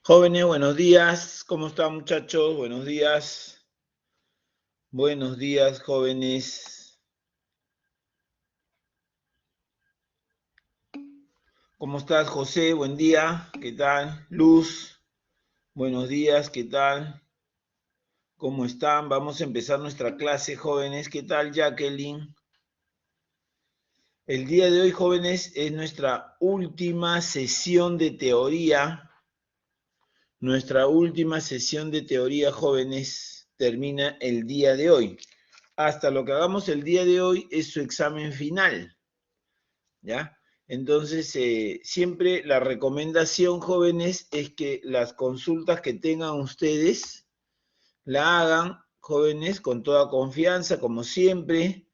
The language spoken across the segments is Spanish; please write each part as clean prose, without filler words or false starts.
Jóvenes, buenos días. ¿Cómo están, muchachos? Buenos días. Buenos días, jóvenes. ¿Cómo estás, José? Buen día. ¿Qué tal? Luz. Buenos días. ¿Qué tal? ¿Cómo están? Vamos a empezar nuestra clase, jóvenes. ¿Qué tal, Jacqueline? El día de hoy, jóvenes, es nuestra última sesión de teoría. Nuestra última sesión de teoría, jóvenes, termina el día de hoy. Hasta lo que hagamos el día de hoy es su examen final, ¿ya? Entonces, siempre la recomendación, jóvenes, es que las consultas que tengan ustedes la hagan, jóvenes, con toda confianza, como siempre,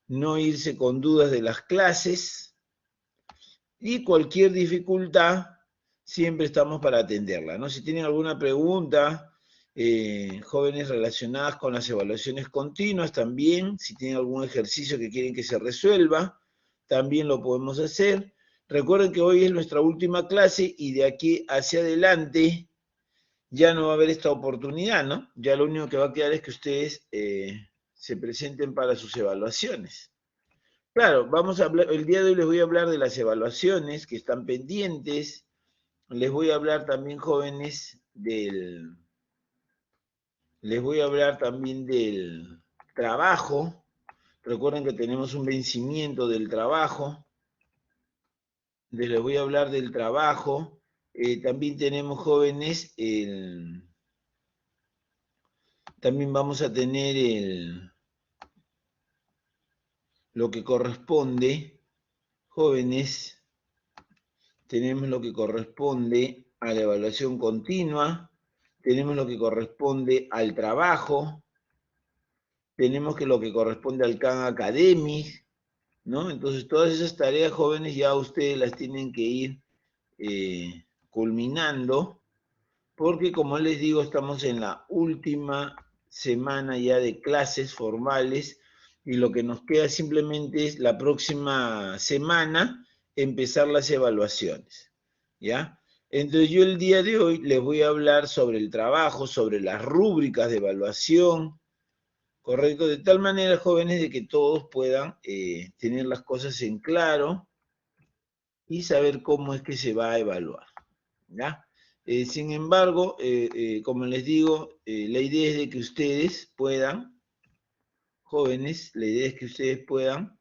no irse con dudas de las clases y cualquier dificultad, siempre estamos para atenderla, ¿no? Si tienen alguna pregunta, jóvenes relacionadas con las evaluaciones continuas también, si tienen algún ejercicio que quieren que se resuelva, también lo podemos hacer. Recuerden que hoy es nuestra última clase y de aquí hacia adelante ya no va a haber esta oportunidad, ¿no? Ya lo único que va a quedar es que ustedes se presenten para sus evaluaciones. Claro, vamos a hablar, el día de hoy les voy a hablar de las evaluaciones que están pendientes, les voy a hablar también, jóvenes, les voy a hablar también del trabajo. Recuerden que tenemos un vencimiento del trabajo. Les voy a hablar del trabajo. También tenemos, jóvenes, también vamos a tener lo que corresponde, jóvenes, tenemos lo que corresponde a la evaluación continua, tenemos lo que corresponde al trabajo, tenemos que lo que corresponde al Khan Academic, ¿no? Entonces, todas esas tareas, jóvenes, ya ustedes las tienen que ir culminando, porque como les digo, estamos en la última semana ya de clases formales y lo que nos queda simplemente es la próxima semana empezar las evaluaciones, ¿ya? Entonces yo el día de hoy les voy a hablar sobre el trabajo, sobre las rúbricas de evaluación, ¿correcto? De tal manera, jóvenes, de que todos puedan tener las cosas en claro y saber cómo es que se va a evaluar, ¿ya? Sin embargo, como les digo, la idea es de que ustedes puedan, jóvenes, la idea es que ustedes puedan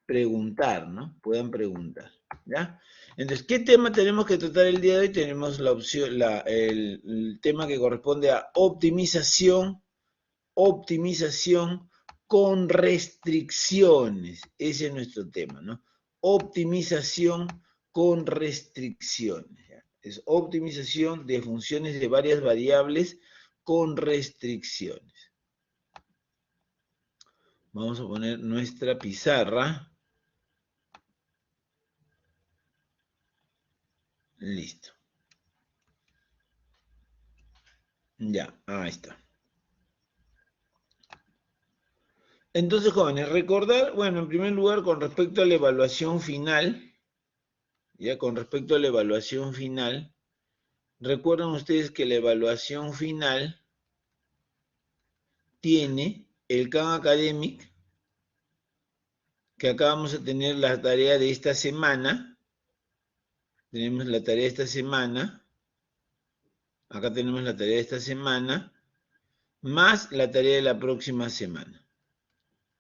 preguntar, ¿no? Puedan preguntar, ¿ya? Entonces, ¿qué tema tenemos que tratar el día de hoy? Tenemos la opción, el tema que corresponde a optimización con restricciones. Ese es nuestro tema, ¿no? Optimización con restricciones. ¿Ya? Es optimización de funciones de varias variables con restricciones. Vamos a poner nuestra pizarra. Listo. Ya, ahí está. Entonces, jóvenes, recordar, bueno, en primer lugar, con respecto a la evaluación final, ya con respecto a la evaluación final, recuerdan ustedes que la evaluación final tiene el Khan Academic, que acá vamos a tener la tarea de esta semana, tenemos la tarea de esta semana, acá tenemos la tarea de esta semana, más la tarea de la próxima semana.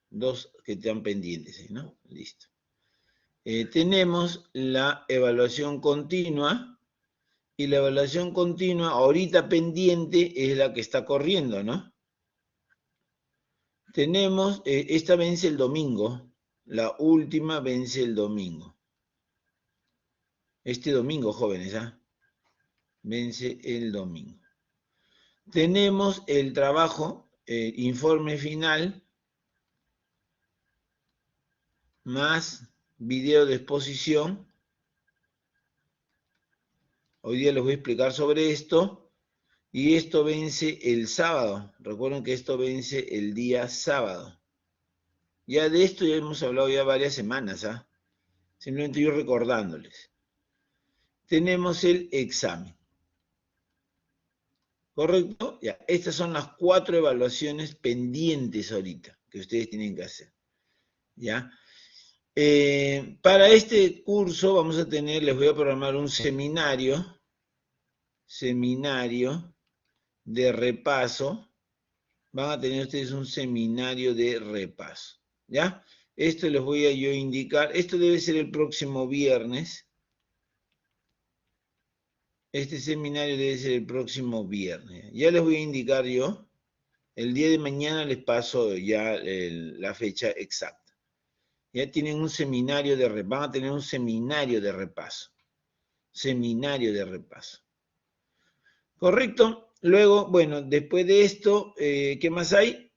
Dos que están pendientes, ¿no? Listo. Tenemos la evaluación continua, y la evaluación continua ahorita pendiente es la que está corriendo, ¿no? Tenemos, esta vence el domingo, la última vence el domingo. Este domingo, jóvenes, ¿ah? Vence el domingo. Tenemos el trabajo, informe final, más video de exposición. Hoy día les voy a explicar sobre esto. Y esto vence el sábado. Recuerden que esto vence el día sábado. Ya de esto ya hemos hablado ya varias semanas, ¿ah? Simplemente yo recordándoles. Tenemos el examen. ¿Correcto? Ya, estas son las 4 evaluaciones pendientes ahorita que ustedes tienen que hacer. ¿Ya? Para este curso vamos a tener, les voy a programar un seminario de repaso. Van a tener ustedes un seminario de repaso. ¿Ya? Esto les voy a yo indicar. Esto debe ser el próximo viernes. Este seminario debe ser el próximo viernes. Ya les voy a indicar yo. El día de mañana les paso ya la fecha exacta. Ya tienen un seminario de repaso. Van a tener un seminario de repaso. Seminario de repaso. ¿Correcto? Luego, bueno, después de esto, ¿qué más hay?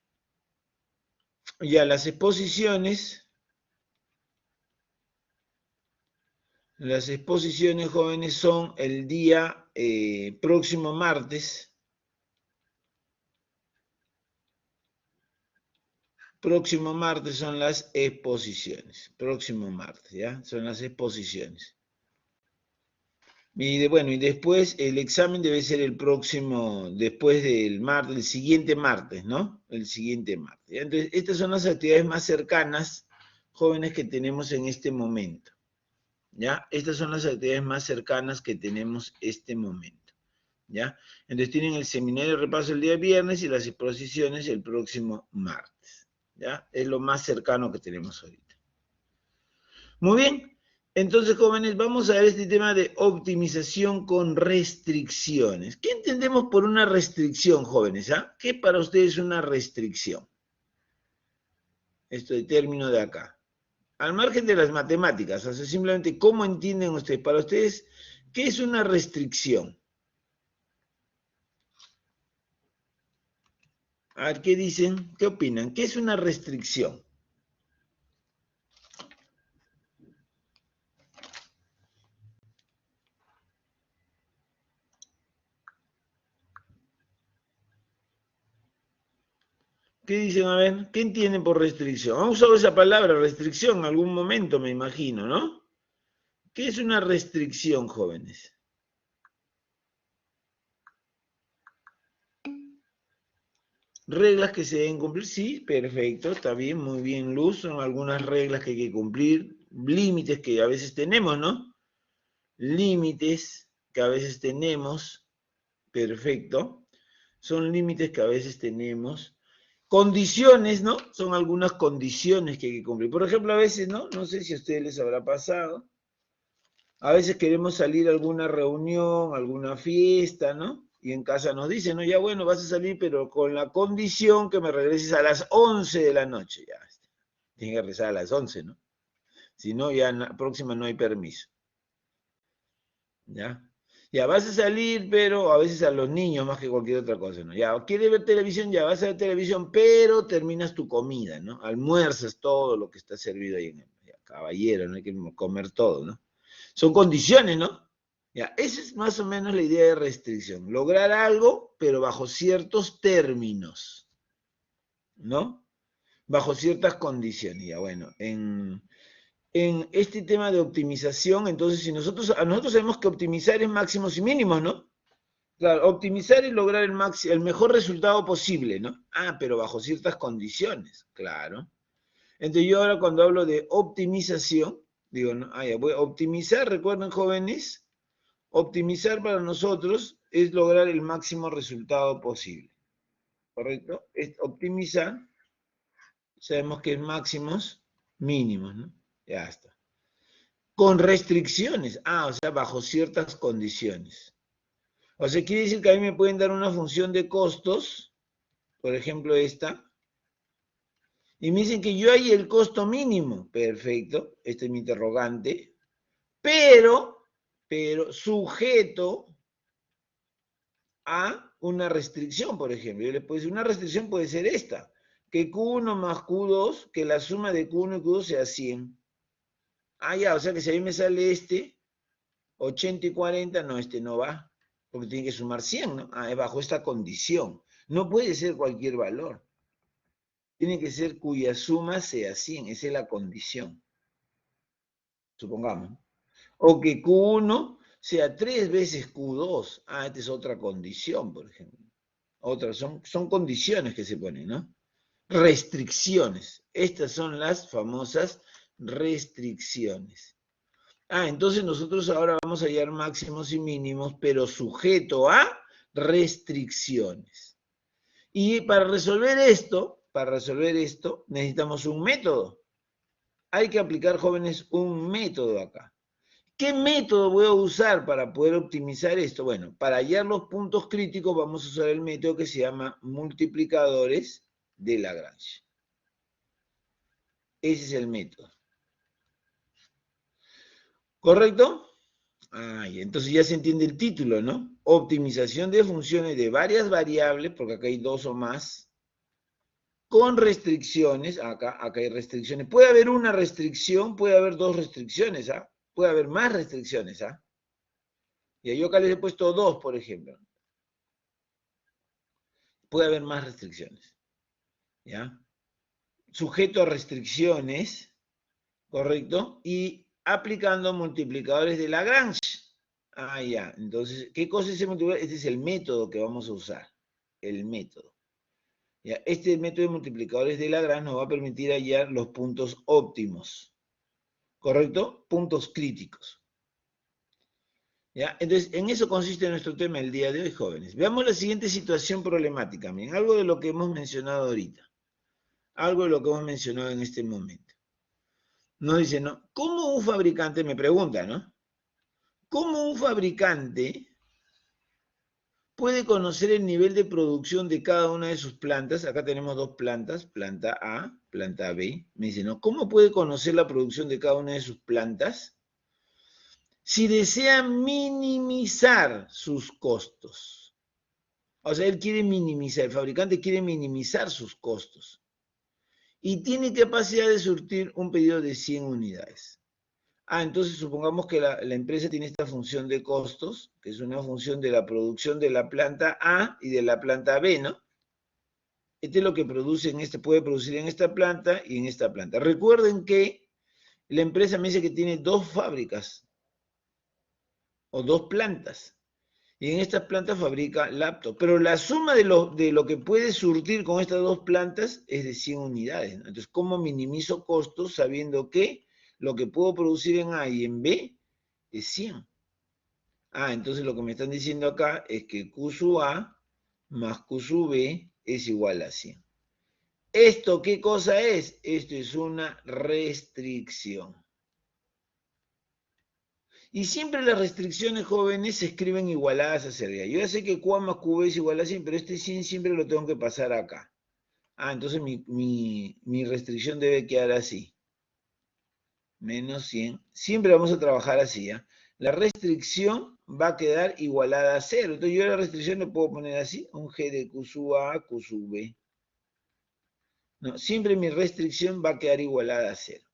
Ya las exposiciones. Las exposiciones, jóvenes, son el día próximo martes. Próximo martes son las exposiciones. Próximo martes, ¿ya? Son las exposiciones. Y bueno, y después el examen debe ser el próximo, después del martes, el siguiente martes, ¿no? El siguiente martes. ¿Ya? Entonces, estas son las actividades más cercanas, jóvenes, que tenemos en este momento. ¿Ya? Estas son las actividades más cercanas que tenemos este momento. ¿Ya? Entonces tienen el seminario de repaso el día viernes y las exposiciones el próximo martes. ¿Ya? Es lo más cercano que tenemos ahorita. Muy bien. Entonces, jóvenes, vamos a ver este tema de optimización con restricciones. ¿Qué entendemos por una restricción, jóvenes? ¿Ah? ¿Qué para ustedes es una restricción? Esto de término de acá. Al margen de las matemáticas, o sea, simplemente, ¿cómo entienden ustedes? Para ustedes, ¿qué es una restricción? A ver, ¿qué dicen? ¿Qué opinan? ¿Qué es una restricción? ¿Qué dicen? A ver, ¿qué entienden por restricción? Han usado esa palabra, restricción, en algún momento, me imagino, ¿no? ¿Qué es una restricción, jóvenes? Reglas que se deben cumplir, sí, perfecto, está bien, muy bien, Luz, son algunas reglas que hay que cumplir, límites que a veces tenemos, ¿no? Límites que a veces tenemos, perfecto, son límites que a veces tenemos. Condiciones, ¿no? Son algunas condiciones que hay que cumplir. Por ejemplo, a veces, ¿no? No sé si a ustedes les habrá pasado. A veces queremos salir a alguna reunión, alguna fiesta, ¿no? Y en casa nos dicen, no, ya bueno, vas a salir, pero con la condición que me regreses a las 11 de la noche. Ya, tienes que regresar a las 11, ¿no? Si no, ya próxima no hay permiso. ¿Ya? Ya vas a salir, pero a veces a los niños más que cualquier otra cosa, ¿no? Ya, quieres ver televisión, ya vas a ver televisión, pero terminas tu comida, ¿no? Almuerzas todo lo que está servido ahí en el ya, caballero, no hay que comer todo, ¿no? Son condiciones, ¿no? Ya, esa es más o menos la idea de restricción. Lograr algo, pero bajo ciertos términos, ¿no? Bajo ciertas condiciones. Ya, bueno, en este tema de optimización, entonces, si nosotros sabemos que optimizar es máximos y mínimos, ¿no? Claro, optimizar es lograr el mejor resultado posible, ¿no? Ah, pero bajo ciertas condiciones, claro. Entonces yo ahora cuando hablo de optimización, digo, ¿no? Ah, ya, voy a optimizar, recuerden, jóvenes, optimizar para nosotros es lograr el máximo resultado posible, ¿correcto? Es optimizar, sabemos que es máximos, mínimos, ¿no? Ya está. Con restricciones, o sea, bajo ciertas condiciones. O sea, quiere decir que a mí me pueden dar una función de costos, por ejemplo esta, y me dicen que yo hay el costo mínimo. Perfecto, este es mi interrogante, pero sujeto a una restricción, por ejemplo. Yo le puedo decir, una restricción puede ser esta, que Q1 más Q2, que la suma de Q1 y Q2 sea 100. Ya, o sea que si a mí me sale este, 80 y 40, no, este no va, porque tiene que sumar 100, ¿no? Es bajo esta condición. No puede ser cualquier valor. Tiene que ser cuya suma sea 100, esa es la condición, supongamos. O que Q1 sea 3 veces Q2. Esta es otra condición, por ejemplo. Otras son condiciones que se ponen, ¿no? Restricciones. Estas son las famosas restricciones. Entonces nosotros ahora vamos a hallar máximos y mínimos, pero sujeto a restricciones. Y para resolver esto, necesitamos un método. Hay que aplicar, jóvenes, un método acá. ¿Qué método voy a usar para poder optimizar esto? Bueno, para hallar los puntos críticos vamos a usar el método que se llama multiplicadores de Lagrange. Ese es el método. ¿Correcto? Y entonces ya se entiende el título, ¿no? Optimización de funciones de varias variables, porque acá hay dos o más, con restricciones. Acá hay restricciones. Puede haber una restricción, puede haber dos restricciones, puede haber más restricciones, Y yo acá les he puesto dos, por ejemplo. Puede haber más restricciones, ¿ya? Sujeto a restricciones, ¿correcto? Y aplicando multiplicadores de Lagrange. Ya. Entonces, ¿qué cosa es ese multiplicador? Este es el método que vamos a usar. El método. ¿Ya? Este método de multiplicadores de Lagrange nos va a permitir hallar los puntos óptimos. ¿Correcto? Puntos críticos. ¿Ya? Entonces, en eso consiste nuestro tema el día de hoy, jóvenes. Veamos la siguiente situación problemática. Miren, algo de lo que hemos mencionado ahorita. Algo de lo que hemos mencionado en este momento. Nos dice, ¿no? ¿Cómo un fabricante, me pregunta, ¿no? ¿Cómo un fabricante puede conocer el nivel de producción de cada una de sus plantas? Acá tenemos dos plantas, planta A, planta B. Me dice, ¿no? ¿Cómo puede conocer la producción de cada una de sus plantas? Si desea minimizar sus costos. O sea, él quiere minimizar, el fabricante quiere minimizar sus costos. Y tiene capacidad de surtir un pedido de 100 unidades. Entonces supongamos que la empresa tiene esta función de costos, que es una función de la producción de la planta A y de la planta B, ¿no? Este es lo que produce puede producir en esta planta y en esta planta. Recuerden que la empresa me dice que tiene dos fábricas o dos plantas. Y en estas plantas fabrica laptops. Pero la suma de lo que puede surtir con estas dos plantas es de 100 unidades, ¿no? Entonces, ¿cómo minimizo costos sabiendo que lo que puedo producir en A y en B es 100? Entonces lo que me están diciendo acá es que Q sub A más Q sub B es igual a 100. ¿Esto qué cosa es? Esto es una restricción. Y siempre las restricciones, jóvenes, se escriben igualadas hacia arriba. Yo ya sé que Q A más QB es igual a 100, pero este 100 siempre lo tengo que pasar acá. Entonces mi restricción debe quedar así. Menos 100. Siempre vamos a trabajar así, ¿ya? La restricción va a quedar igualada a 0. Entonces yo la restricción le puedo poner así, un G de Q sub A, Q sub B. No, siempre mi restricción va a quedar igualada a 0.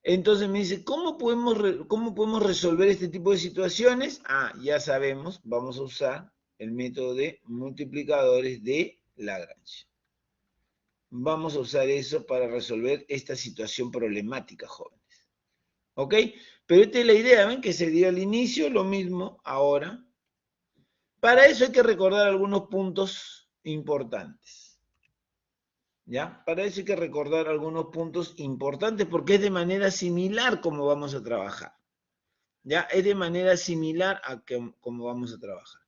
Entonces me dice, ¿cómo podemos resolver este tipo de situaciones? Ya sabemos, vamos a usar el método de multiplicadores de Lagrange. Vamos a usar eso para resolver esta situación problemática, jóvenes. ¿Ok? Pero esta es la idea, ¿ven? Que se dio al inicio, lo mismo ahora. Para eso hay que recordar algunos puntos importantes. ¿Ya? Para eso hay que recordar algunos puntos importantes porque es de manera similar como vamos a trabajar. ¿Ya? Es de manera similar a como vamos a trabajar.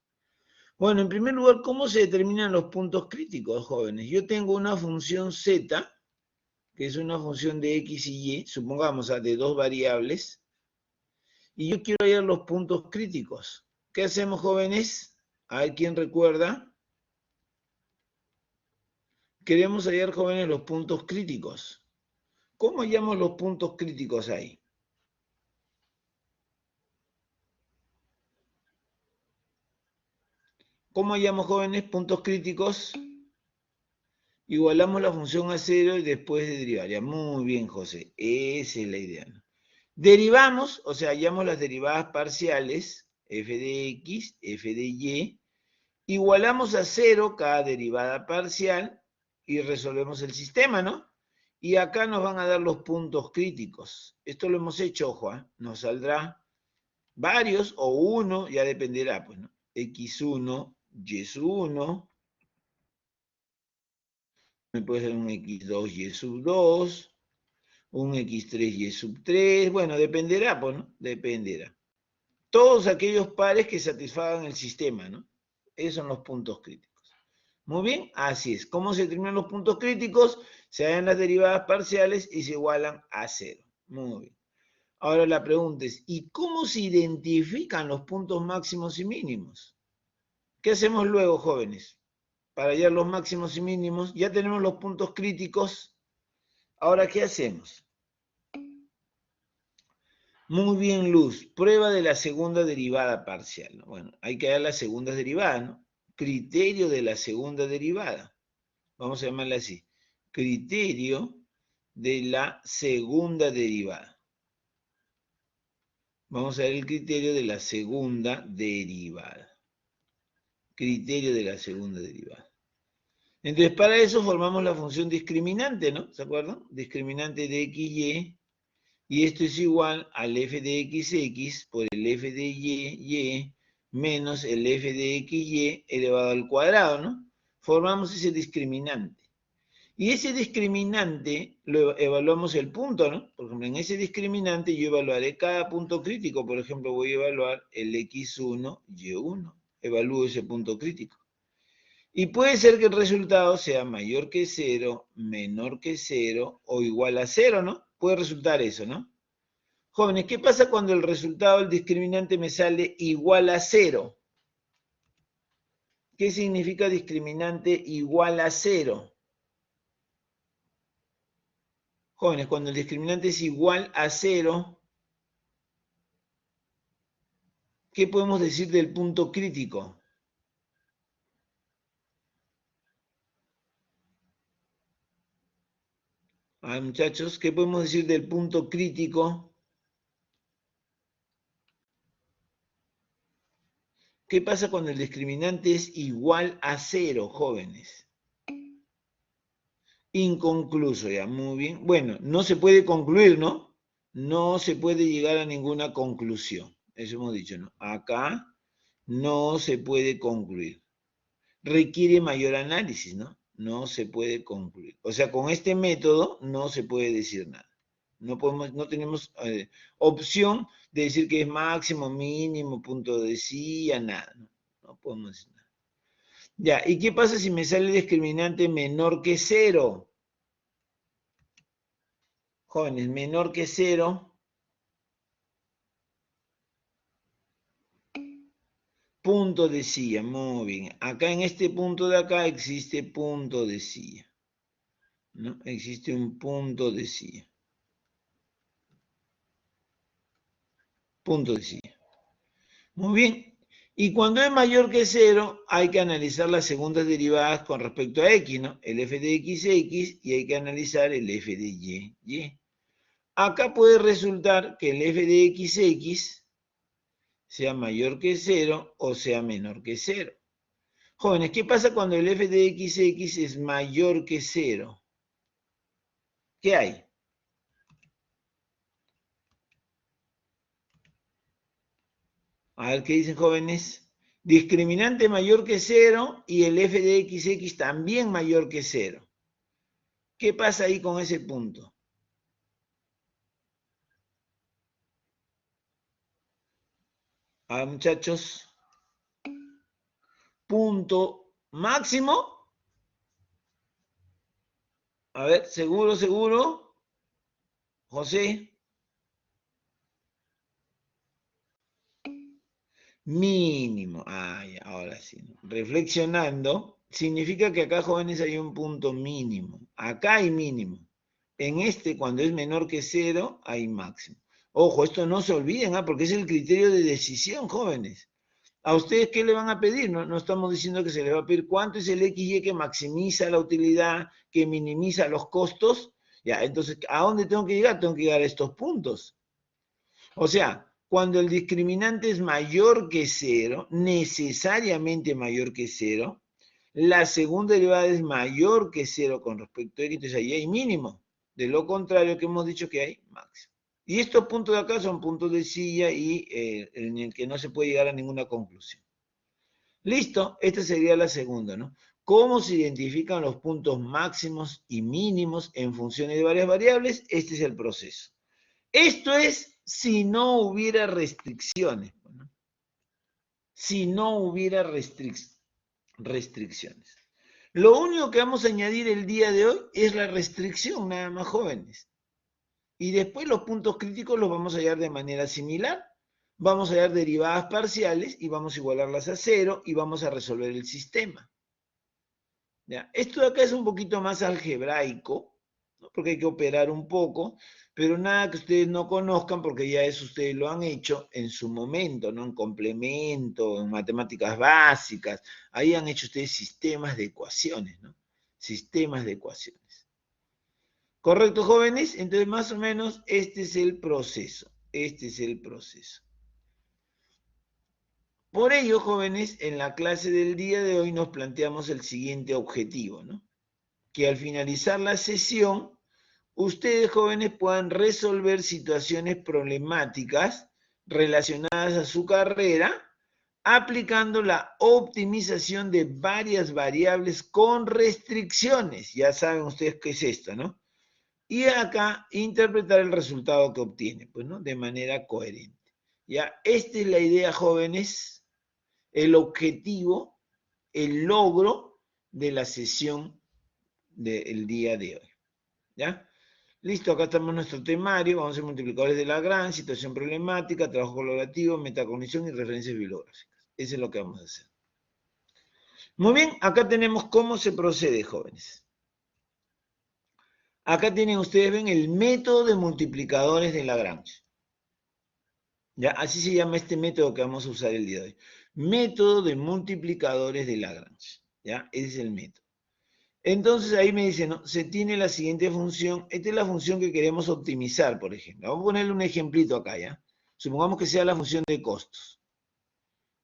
Bueno, en primer lugar, ¿cómo se determinan los puntos críticos, jóvenes? Yo tengo una función z, que es una función de x y y, supongamos, de dos variables, y yo quiero hallar los puntos críticos. ¿Qué hacemos, jóvenes? A ver quién recuerda. Queremos hallar, jóvenes, los puntos críticos. ¿Cómo hallamos los puntos críticos ahí? ¿Cómo hallamos, jóvenes, puntos críticos? Igualamos la función a 0 y después derivaría. Muy bien, José. Esa es la idea, ¿no? Derivamos, o sea, hallamos las derivadas parciales, f de x, f de y, igualamos a 0 cada derivada parcial y resolvemos el sistema, ¿no? Y acá nos van a dar los puntos críticos. Esto lo hemos hecho, ojo, nos saldrá varios o uno, ya dependerá, pues, ¿no? x1, y sub 1, me puede ser un x2 y sub 2, un x3 y sub 3, bueno, dependerá, pues, ¿no? Dependerá. Todos aquellos pares que satisfagan el sistema, ¿no? Esos son los puntos críticos. Muy bien, así es. ¿Cómo se determinan los puntos críticos? Se hallan las derivadas parciales y se igualan a 0. Muy bien. Ahora la pregunta es, ¿y cómo se identifican los puntos máximos y mínimos? ¿Qué hacemos luego, jóvenes? Para hallar los máximos y mínimos, ya tenemos los puntos críticos. Ahora, ¿qué hacemos? Muy bien, Luz. Prueba de la segunda derivada parcial, ¿no? Bueno, hay que hallar las segundas derivadas, ¿no? Criterio de la segunda derivada. Vamos a llamarla así. Criterio de la segunda derivada. Vamos a ver el criterio de la segunda derivada. Criterio de la segunda derivada. Entonces, para eso formamos la función discriminante, ¿no? ¿Se acuerdan? Discriminante de xy. Y esto es igual al f de xx por el f de y menos el f de xy elevado al cuadrado, ¿no? Formamos ese discriminante. Y ese discriminante lo evaluamos el punto, ¿no? Por ejemplo, en ese discriminante yo evaluaré cada punto crítico. Por ejemplo, voy a evaluar el x1, y1. Evalúo ese punto crítico. Y puede ser que el resultado sea mayor que 0, menor que 0 o igual a 0, ¿no? Puede resultar eso, ¿no? Jóvenes, ¿qué pasa cuando el resultado del discriminante me sale igual a 0? ¿Qué significa discriminante igual a 0? Jóvenes, cuando el discriminante es igual a 0, ¿qué podemos decir del punto crítico? Muchachos, ¿qué podemos decir del punto crítico? ¿Qué pasa cuando el discriminante es igual a 0, jóvenes? Inconcluso, ya, muy bien. Bueno, no se puede concluir, ¿no? No se puede llegar a ninguna conclusión. Eso hemos dicho, ¿no? Acá no se puede concluir. Requiere mayor análisis, ¿no? No se puede concluir. O sea, con este método no se puede decir nada. No tenemos opción de decir que es máximo, mínimo, punto de sí, a nada. No podemos decir nada. Ya, ¿y qué pasa si me sale discriminante menor que 0? Jóvenes, menor que 0. Punto de silla, muy bien. Acá en este punto de acá existe punto de silla, ¿no? Existe un punto de silla. Punto de silla. Muy bien. Y cuando es mayor que 0, hay que analizar las segundas derivadas con respecto a x, ¿no? El f de x, y hay que analizar el f de y. Acá puede resultar que el f de x sea mayor que 0 o sea menor que 0. Jóvenes, ¿qué pasa cuando el f de x es mayor que 0? ¿Qué hay? A ver qué dicen, jóvenes. Discriminante mayor que 0 y el f de x también mayor que 0. ¿Qué pasa ahí con ese punto? A ver, muchachos. Punto máximo. A ver, seguro, seguro. José. Mínimo. Ahora sí. Reflexionando, significa que acá, jóvenes, hay un punto mínimo. Acá hay mínimo. En este, cuando es menor que 0, hay máximo. Ojo, esto no se olviden, porque es el criterio de decisión, jóvenes. ¿A ustedes qué le van a pedir? No estamos diciendo que se les va a pedir cuánto es el XY que maximiza la utilidad, que minimiza los costos. Ya, entonces, ¿a dónde tengo que llegar? Tengo que llegar a estos puntos. O sea, cuando el discriminante es mayor que 0, necesariamente mayor que 0, la segunda derivada es mayor que 0 con respecto a x, entonces ahí hay mínimo. De lo contrario, que hemos dicho que hay máximo. Y estos puntos de acá son puntos de silla y en el que no se puede llegar a ninguna conclusión. Listo, esta sería la segunda, ¿no? ¿Cómo se identifican los puntos máximos y mínimos en funciones de varias variables? Este es el proceso. Esto es si no hubiera restricciones, ¿no? Si no hubiera restricciones. Lo único que vamos a añadir el día de hoy es la restricción, nada más, jóvenes. Y después los puntos críticos los vamos a hallar de manera similar. Vamos a hallar derivadas parciales y vamos a igualarlas a cero y vamos a resolver el sistema. ¿Ya? Esto de acá es un poquito más algebraico, ¿no? Porque hay que operar un poco, pero nada que ustedes no conozcan porque ya eso ustedes lo han hecho en su momento, ¿no? En complemento, en matemáticas básicas. Ahí han hecho ustedes sistemas de ecuaciones, ¿no? Sistemas de ecuaciones. ¿Correcto, jóvenes? Entonces, más o menos, este es el proceso. Este es el proceso. Por ello, jóvenes, en la clase del día de hoy nos planteamos el siguiente objetivo, ¿no? Que al finalizar la sesión, ustedes, jóvenes, puedan resolver situaciones problemáticas relacionadas a su carrera, aplicando la optimización de varias variables con restricciones. Ya saben ustedes qué es esto, ¿no? Y acá interpretar el resultado que obtiene, pues, ¿no? De manera coherente. Ya, esta es la idea, jóvenes, el objetivo, el logro de la sesión del día de hoy. ¿Ya? Listo, acá estamos en nuestro temario, vamos a hacer multiplicadores de Lagrange, situación problemática, trabajo colaborativo, metacognición y referencias bibliográficas. Eso es lo que vamos a hacer. Muy bien, acá tenemos cómo se procede, jóvenes. Acá tienen, ustedes ven el método de multiplicadores de Lagrange. ¿Ya? Así se llama este método que vamos a usar el día de hoy. Método de multiplicadores de Lagrange. ¿Ya? Ese es el método. Entonces ahí me dice, ¿no? Se tiene la siguiente función. Esta es la función que queremos optimizar, por ejemplo. Vamos a ponerle un ejemplito acá, ¿ya? Supongamos que sea la función de costos.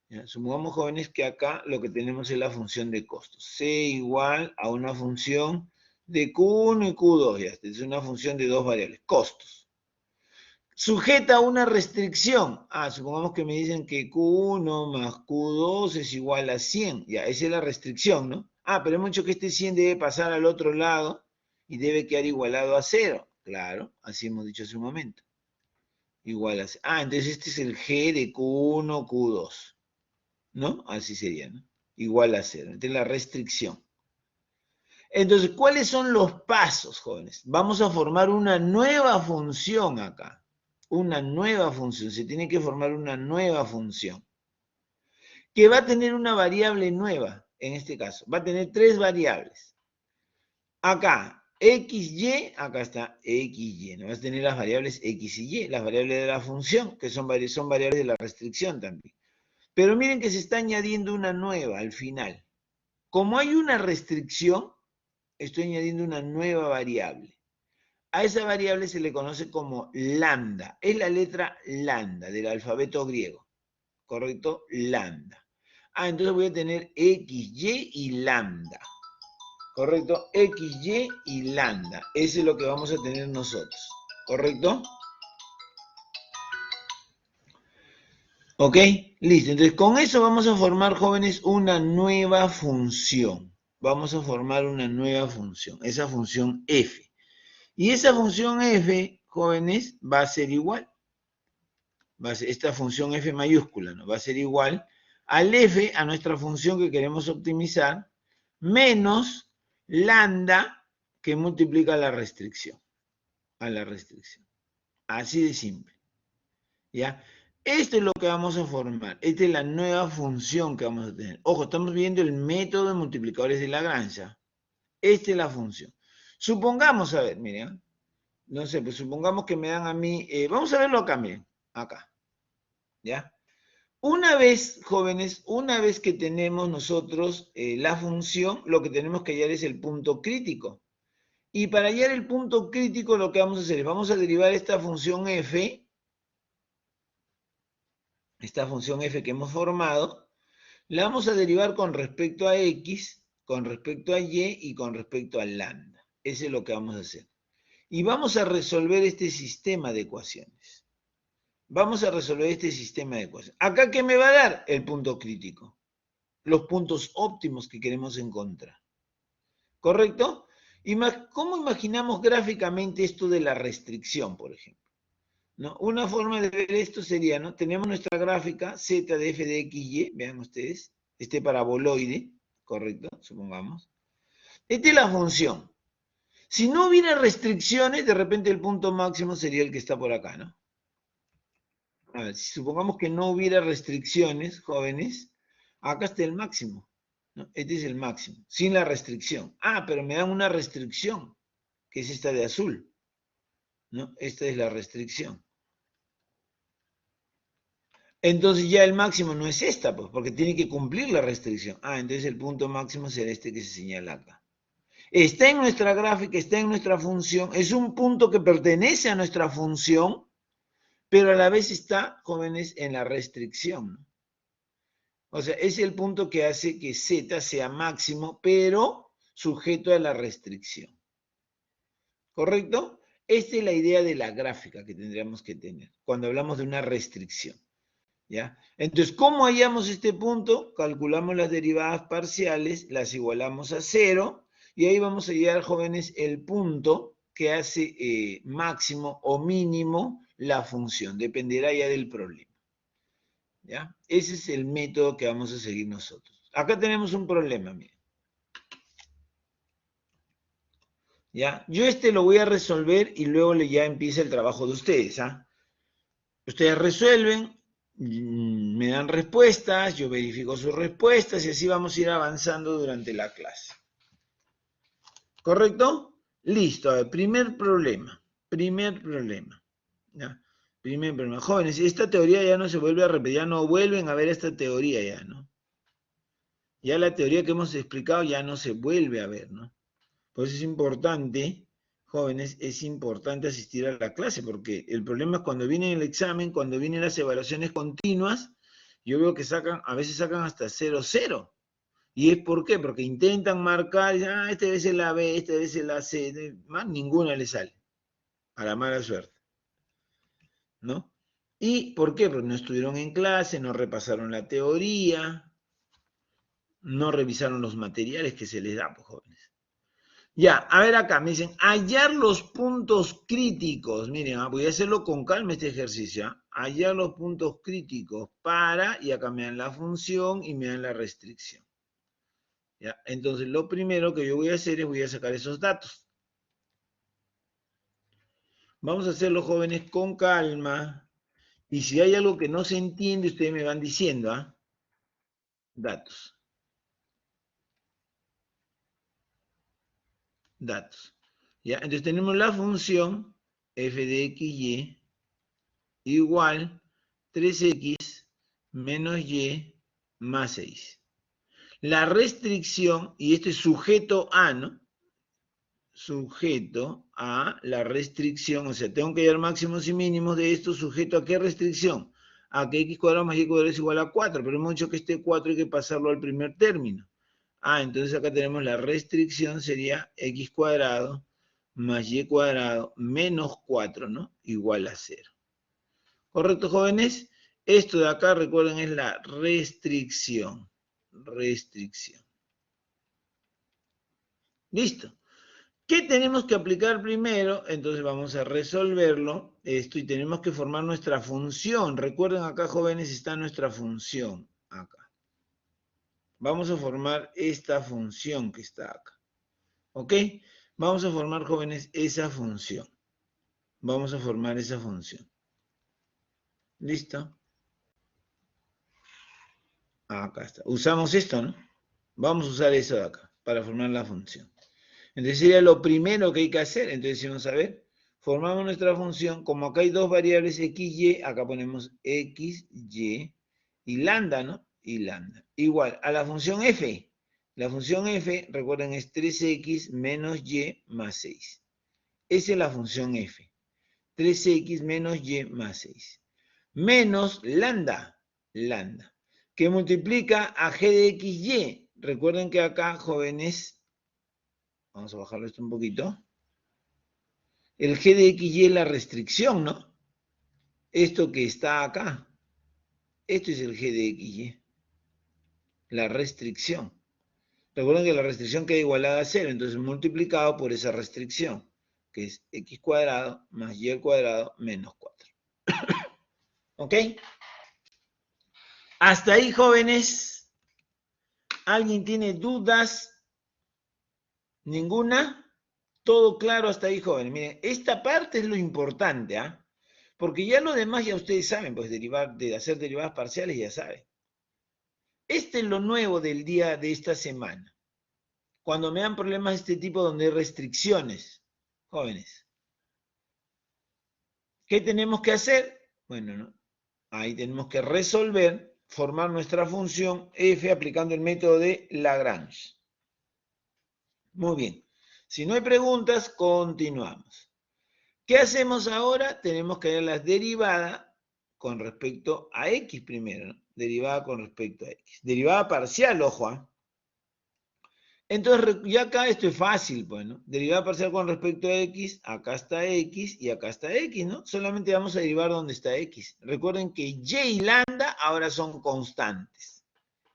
¿Ya? Supongamos, jóvenes, que acá lo que tenemos es la función de costos. C igual a una función de Q1 y Q2, ¿ya? Es una función de dos variables, costos. Sujeta a una restricción. Supongamos que me dicen que Q1 más Q2 es igual a 100. Ya, esa es la restricción, ¿no? Pero hemos dicho que este 100 debe pasar al otro lado y debe quedar igualado a 0. Claro, así hemos dicho hace un momento. Igual a 0. Entonces este es el G de Q1, Q2. ¿No? Así sería, ¿no? Igual a 0. Esta es la restricción. Entonces, ¿cuáles son los pasos, jóvenes? Vamos a formar una nueva función acá. Una nueva función. Se tiene que formar una nueva función. Que va a tener una variable nueva, en este caso. Va a tener tres variables. Acá, XY, acá está XY. ¿No? Vas a tener las variables X y Y, las variables de la función, que son variables de la restricción también. Pero miren que se está añadiendo una nueva al final. Como hay una restricción, estoy añadiendo una nueva variable. A esa variable se le conoce como lambda. Es la letra lambda del alfabeto griego. ¿Correcto? Lambda. Entonces voy a tener XY y lambda. ¿Correcto? XY y lambda. Eso es lo que vamos a tener nosotros. ¿Correcto? ¿Ok? Listo. Entonces con eso vamos a formar, jóvenes, una nueva función. Vamos a formar una nueva función. Esa función f. Y esa función f, jóvenes, va a ser igual. Esta función f mayúscula, ¿no? Va a ser igual al f, a nuestra función que queremos optimizar, menos lambda que multiplica la restricción. A la restricción. Así de simple. ¿Ya? Esto es lo que vamos a formar. Esta es la nueva función que vamos a tener. Ojo, estamos viendo el método de multiplicadores de Lagrange. Esta es la función. Supongamos, a ver, miren, no sé, pues supongamos que me dan a mí, vamos a verlo acá, miren, acá, ¿ya? Una vez, jóvenes, una vez que tenemos nosotros la función, lo que tenemos que hallar es el punto crítico. Y para hallar el punto crítico, lo que vamos a hacer es, vamos a derivar esta función f que hemos formado, la vamos a derivar con respecto a x, con respecto a y con respecto a lambda. Eso es lo que vamos a hacer. Y vamos a resolver este sistema de ecuaciones. Vamos a resolver este sistema de ecuaciones. ¿Acá qué me va a dar? El punto crítico. los puntos óptimos que queremos encontrar. ¿Correcto? ¿Cómo imaginamos gráficamente esto de la restricción, por ejemplo? ¿No? Una forma de ver esto sería, ¿no? Tenemos nuestra gráfica z de f de x, y, vean ustedes, este paraboloide, ¿correcto? Supongamos. Esta es la función. Si no hubiera restricciones, de repente el punto máximo sería el que está por acá, ¿no? A ver, si supongamos que no hubiera restricciones, jóvenes, acá está el máximo, ¿no? Este es el máximo, sin la restricción. Ah, pero me dan una restricción, que es esta de azul, ¿no? Esta es la restricción. Entonces ya el máximo no es esta, pues, porque tiene que cumplir la restricción. Ah, entonces el punto máximo será este que se señala acá. Está en nuestra gráfica, está en nuestra función, es un punto que pertenece a nuestra función, pero a la vez está, jóvenes, en la restricción, ¿no? O sea, es el punto que hace que Z sea máximo, pero sujeto a la restricción. ¿Correcto? Esta es la idea de la gráfica que tendríamos que tener cuando hablamos de una restricción. ¿Ya? Entonces, ¿cómo hallamos este punto? Calculamos las derivadas parciales, las igualamos a 0, y ahí vamos a hallar, jóvenes, el punto que hace máximo o mínimo la función. Dependerá ya del problema. ¿Ya? Ese es el método que vamos a seguir nosotros. Acá tenemos un problema, miren. ¿Ya? Yo lo voy a resolver y luego ya empieza el trabajo de ustedes. ¿Ah? Ustedes resuelven, me dan respuestas, yo verifico sus respuestas y así vamos a ir avanzando durante la clase. ¿Correcto? Listo. A ver, primer problema. ¿Ya? Primer problema. Jóvenes, esta teoría ya no se vuelve a repetir, ya no vuelven a ver esta teoría ya, ¿no? Ya la teoría que hemos explicado ya no se vuelve a ver, ¿no? Por eso es importante, jóvenes, es importante asistir a la clase, porque el problema es cuando viene el examen, cuando vienen las evaluaciones continuas, yo veo que a veces sacan hasta 0,0. ¿Y es por qué? Porque intentan marcar, este debe ser la B, este debe ser la C, más ninguna le sale, a la mala suerte, ¿no? ¿Y por qué? Porque no estuvieron en clase, no repasaron la teoría, no revisaron los materiales que se les da, pues, jóvenes. Ya, a ver acá, me dicen, hallar los puntos críticos. Miren, voy a hacerlo con calma este ejercicio. Hallar los puntos críticos para, y acá me dan la función y me dan la restricción. ¿Ya? Entonces, lo primero que yo voy a hacer es voy a sacar esos datos. Vamos a hacerlo, jóvenes, con calma. Y si hay algo que no se entiende, ustedes me van diciendo, ¿ah? Datos. Datos. ¿Ya? Entonces tenemos la función f de x, y igual 3x menos y más 6. La restricción, y esto es sujeto a, ¿no? Sujeto a la restricción, o sea, tengo que hallar máximos y mínimos de esto, sujeto a qué restricción, a que x cuadrado más y cuadrado es igual a 4, pero hemos dicho que este 4 hay que pasarlo al primer término. Entonces acá tenemos la restricción, sería x cuadrado más y cuadrado menos 4, ¿no? Igual a 0. ¿Correcto, jóvenes? Esto de acá, recuerden, es la restricción. Restricción. Listo. ¿Qué tenemos que aplicar primero? Entonces vamos a resolverlo. Esto y tenemos que formar nuestra función. Recuerden acá, jóvenes, está nuestra función. Acá. Vamos a formar esta función que está acá. ¿Ok? Vamos a formar, jóvenes, esa función. Vamos a formar esa función. ¿Listo? Acá está. Usamos esto, ¿no? Vamos a usar eso de acá para formar la función. Entonces sería lo primero que hay que hacer. Entonces decimos, a ver, formamos nuestra función. Como acá hay dos variables x, y, acá ponemos x, y lambda, ¿no? Y lambda. Igual a la función f. La función f, recuerden, es 3x menos y más 6. Esa es la función f. 3x menos y más 6. Menos lambda, lambda, que multiplica a g de x, y. Recuerden que acá, jóvenes, vamos a bajarlo esto un poquito. El g de x, y es la restricción, ¿no? Esto que está acá. Esto es el g de x, y. la restricción. Recuerden que la restricción queda igualada a 0, entonces multiplicado por esa restricción, que es x cuadrado más y al cuadrado menos 4. ¿Ok? Hasta ahí, jóvenes. ¿Alguien tiene dudas? ¿Ninguna? Todo claro hasta ahí, jóvenes. Miren, esta parte es lo importante, ¿ah? Porque ya lo demás ya ustedes saben, pues de hacer derivadas parciales ya saben. Este es lo nuevo del día de esta semana. Cuando me dan problemas de este tipo donde hay restricciones, jóvenes. ¿Qué tenemos que hacer? Bueno, ¿no? Ahí tenemos que resolver, formar nuestra función f aplicando el método de Lagrange. Muy bien. Si no hay preguntas, continuamos. ¿Qué hacemos ahora? Tenemos que ver las derivadas con respecto a x primero, ¿no? Derivada con respecto a x. Derivada parcial, ojo, ¿eh? Entonces, ya acá esto es fácil, pues, ¿no? Derivada parcial con respecto a x, acá está x y acá está x, ¿no? Solamente vamos a derivar donde está x. Recuerden que y y lambda ahora son constantes.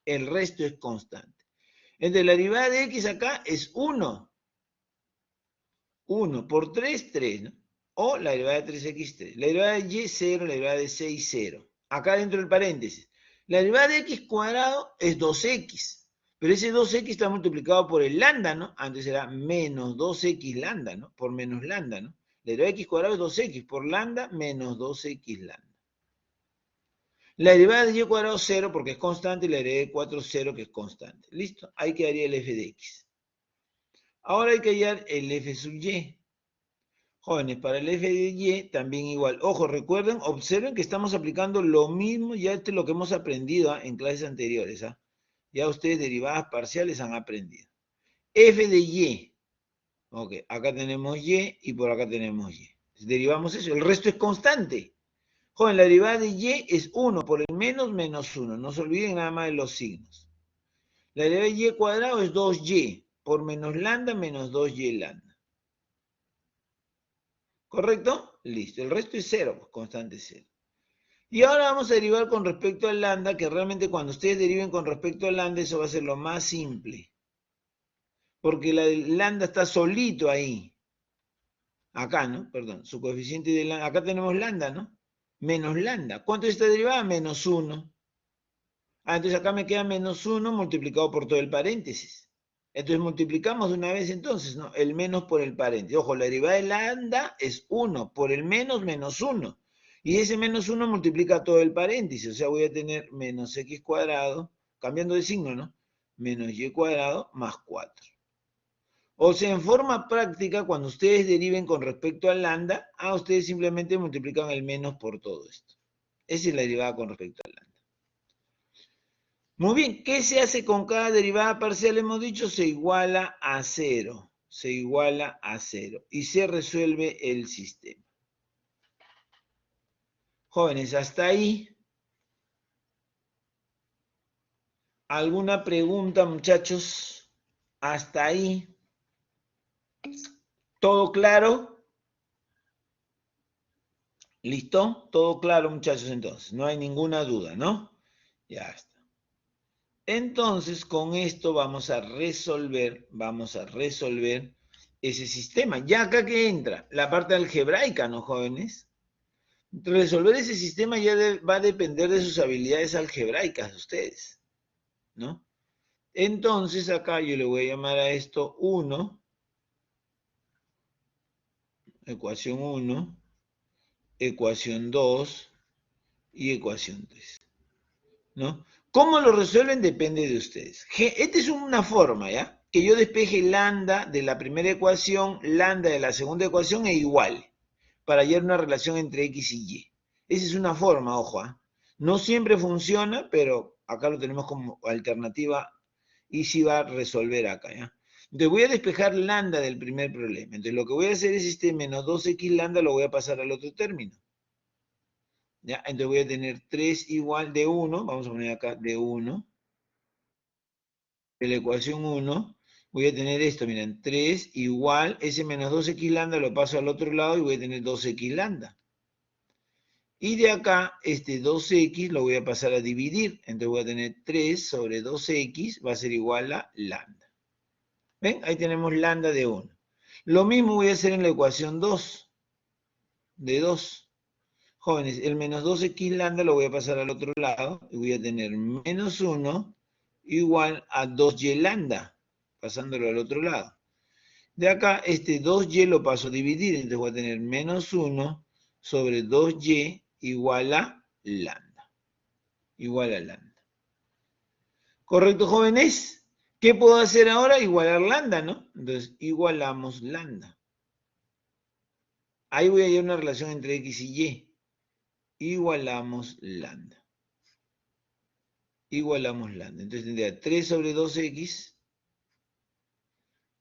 El resto es constante. Entonces, la derivada de x acá es 1. 1 por 3, 3, ¿no? O la derivada de 3x3. La derivada de y, 0. La derivada de 6, 0. Acá dentro del paréntesis. La derivada de x cuadrado es 2x. Pero ese 2x está multiplicado por el lambda, ¿no? Antes era menos 2x lambda, ¿no? Por menos lambda, ¿no? La derivada de x cuadrado es 2x por lambda menos 2x lambda. La derivada de y cuadrado 0 porque es constante y la derivada de 4, 0 que es constante. ¿Listo? Ahí quedaría el f de x. Ahora hay que hallar el f sub y. Jóvenes, para el f de y también igual. Ojo, recuerden, observen que estamos aplicando lo mismo, ya esto es lo que hemos aprendido en clases anteriores. Ya ustedes derivadas parciales han aprendido. F de y. Ok, acá tenemos y por acá tenemos y. Derivamos eso, el resto es constante. Joven, la derivada de y es 1 por el menos 1. No se olviden nada más de los signos. La derivada de y cuadrado es 2y por menos lambda menos 2y lambda. ¿Correcto? Listo. El resto es 0, pues constante 0. Y ahora vamos a derivar con respecto al lambda, que realmente cuando ustedes deriven con respecto al lambda, eso va a ser lo más simple. Porque la lambda está solito ahí. Acá, ¿no? Perdón, su coeficiente de lambda. Acá tenemos lambda, ¿no? Menos lambda. ¿Cuánto es esta derivada? Menos 1. Entonces acá me queda menos 1 multiplicado por todo el paréntesis. Entonces multiplicamos de una vez entonces, ¿no? El menos por el paréntesis. Ojo, la derivada de lambda es 1 por el menos 1. Y ese menos 1 multiplica todo el paréntesis. O sea, voy a tener menos x cuadrado, cambiando de signo, ¿no? Menos y cuadrado más 4. O sea, en forma práctica, cuando ustedes deriven con respecto al lambda, ustedes simplemente multiplican el menos por todo esto. Esa es la derivada con respecto al lambda. Muy bien, ¿qué se hace con cada derivada parcial? Hemos dicho, se iguala a 0. Se iguala a 0. Y se resuelve el sistema. Jóvenes, hasta ahí. ¿Alguna pregunta, muchachos? Hasta ahí. ¿Todo claro? ¿Listo? Todo claro, muchachos, entonces. No hay ninguna duda, ¿no? Ya está. Entonces, con esto vamos a resolver ese sistema. Ya acá que entra la parte algebraica, ¿no, jóvenes? Resolver ese sistema ya va a depender de sus habilidades algebraicas de ustedes, ¿no? Entonces, acá yo le voy a llamar a esto 1, ecuación 1, ecuación 2 y ecuación 3, ¿no? ¿Cómo lo resuelven? Depende de ustedes. Esta es una forma, ¿ya? Que yo despeje lambda de la primera ecuación, lambda de la segunda ecuación e igual, para hallar una relación entre x y y. Esa es una forma, ojo, ¿eh? No siempre funciona, pero acá lo tenemos como alternativa y sí va a resolver acá, ¿ya? Entonces voy a despejar lambda del primer problema. Entonces lo que voy a hacer es este menos 2x lambda lo voy a pasar al otro término. ¿Ya? Entonces voy a tener 3 igual de 1, vamos a poner acá de 1, de la ecuación 1, voy a tener esto, miren, 3 igual, ese menos 2x lambda lo paso al otro lado y voy a tener 2x lambda. Y de acá, este 2x lo voy a pasar a dividir. Entonces voy a tener 3 sobre 2x va a ser igual a lambda. ¿Ven? Ahí tenemos lambda de 1. Lo mismo voy a hacer en la ecuación 2, de 2. Jóvenes, el menos 2x lambda lo voy a pasar al otro lado y voy a tener menos 1 igual a 2y lambda, pasándolo al otro lado. De acá, este 2y lo paso a dividir, entonces voy a tener menos 1 sobre 2y igual a lambda. Igual a lambda. ¿Correcto, jóvenes? ¿Qué puedo hacer ahora? Igualar lambda, ¿no? Entonces, igualamos lambda. Ahí voy a hallar una relación entre x y y. Igualamos lambda. Igualamos lambda. Entonces tendría 3 sobre 2x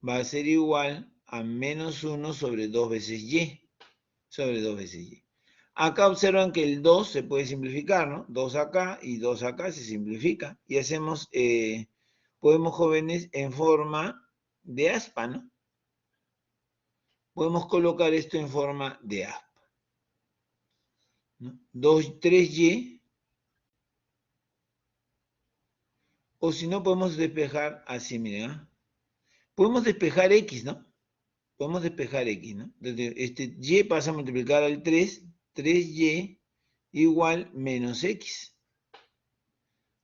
va a ser igual a menos 1 sobre 2 veces y. Sobre 2 veces y. Acá observan que el 2 se puede simplificar, ¿no? 2 acá y 2 acá se simplifica. Y hacemos, podemos, jóvenes, en forma de aspa, ¿no? Podemos colocar esto en forma de aspa, ¿no? 3y, o si no podemos despejar así, miren, ¿eh? Podemos despejar x, ¿no? Podemos despejar x, ¿no? Entonces, este y pasa a multiplicar al 3, 3y igual menos x.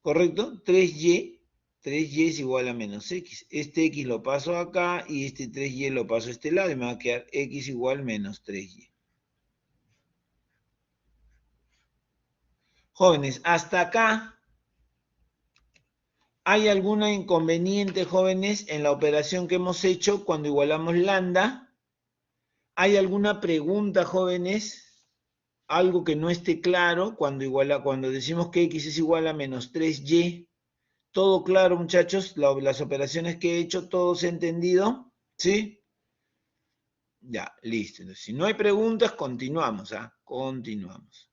¿Correcto? 3y es igual a menos x. Este x lo paso acá y este 3y lo paso a este lado y me va a quedar x igual menos 3y. Jóvenes, hasta acá, ¿hay alguna inconveniente, jóvenes, en la operación que hemos hecho cuando igualamos lambda? ¿Hay alguna pregunta, jóvenes? Algo que no esté claro cuando decimos que x es igual a menos 3y. ¿Todo claro, muchachos? Las operaciones que he hecho, ¿todos entendido? ¿Sí? Ya, listo. Entonces, si no hay preguntas, continuamos, ¿ah? Continuamos.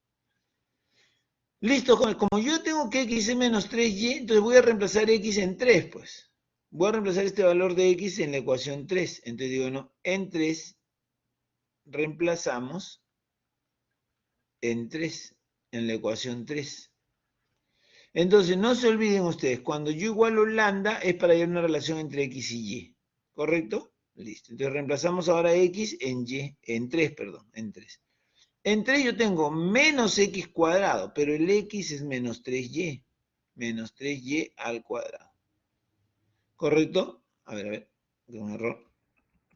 Listo, como yo tengo que x es menos 3y, entonces voy a reemplazar x en 3, pues. Voy a reemplazar este valor de x en la ecuación 3. Entonces digo, no, en 3 reemplazamos en 3, en la ecuación 3. Entonces, no se olviden ustedes, cuando yo igualo lambda es para hallar una relación entre x y y. ¿Correcto? Listo. Entonces reemplazamos ahora x en y, en 3, perdón, en 3. En 3 yo tengo menos x cuadrado, pero el x es menos 3y. Menos 3y al cuadrado. ¿Correcto? A ver, tengo un error.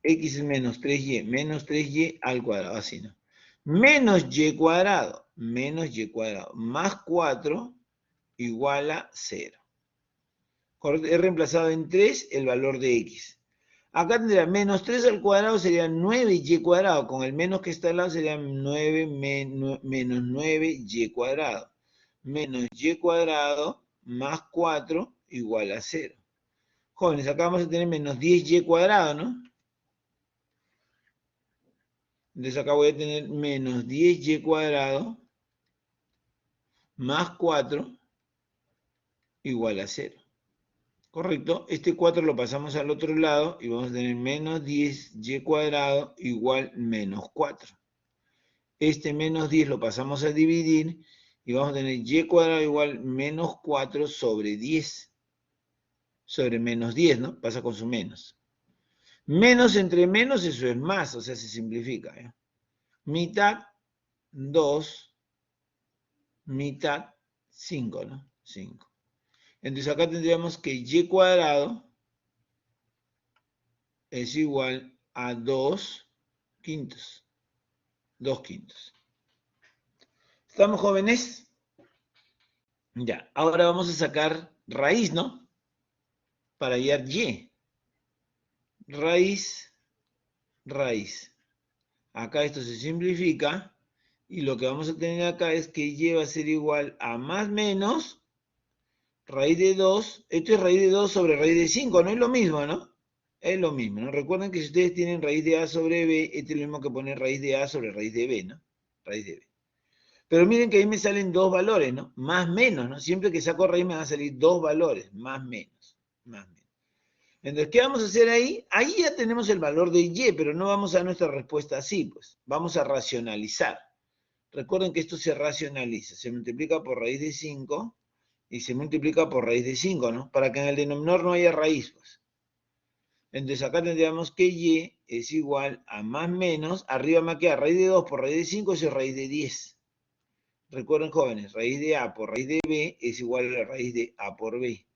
X es menos 3y al cuadrado, así, ¿no? Menos y cuadrado, más 4 igual a 0. ¿Correcto? He reemplazado en 3 el valor de x. Acá tendría menos 3 al cuadrado sería 9y cuadrado. Con el menos que está al lado sería 9 menos 9y cuadrado. Menos y cuadrado más 4 igual a 0. Jóvenes, acá vamos a tener menos 10y cuadrado, ¿no? Entonces acá voy a tener menos 10y cuadrado más 4 igual a 0. ¿Correcto? Este 4 lo pasamos al otro lado y vamos a tener menos 10y cuadrado igual menos 4. Este menos 10 lo pasamos a dividir y vamos a tener y cuadrado igual menos 4 sobre 10. Sobre menos 10, ¿no? Pasa con su menos. Menos entre menos, eso es más, o sea, se simplifica, ¿eh? Mitad 2, mitad 5, ¿no? 5. Entonces acá tendríamos que y cuadrado es igual a 2 quintos. 2 quintos. ¿Estamos, jóvenes? Ya, ahora vamos a sacar raíz, ¿no? Para hallar y. Raíz. Acá esto se simplifica y lo que vamos a tener acá es que y va a ser igual a más menos raíz de 2. Esto es raíz de 2 sobre raíz de 5, no es lo mismo, ¿no? Es lo mismo, ¿no? Recuerden que si ustedes tienen raíz de a sobre b, este es lo mismo que poner raíz de a sobre raíz de b, ¿no? Raíz de b. Pero miren que ahí me salen dos valores, ¿no? Más menos, ¿no? Siempre que saco raíz me van a salir dos valores, más menos, más menos. Entonces, ¿qué vamos a hacer ahí? Ahí ya tenemos el valor de y, pero no vamos a dar nuestra respuesta así, pues. Vamos a racionalizar. Recuerden que esto se racionaliza, se multiplica por raíz de 5 y se multiplica por raíz de 5, ¿no? Para que en el denominador no haya raíz, pues. Entonces acá tendríamos que y es igual a más menos, arriba me queda raíz de 2 por raíz de 5, eso es raíz de 10. Recuerden, jóvenes, raíz de A por raíz de B es igual a la raíz de A por B,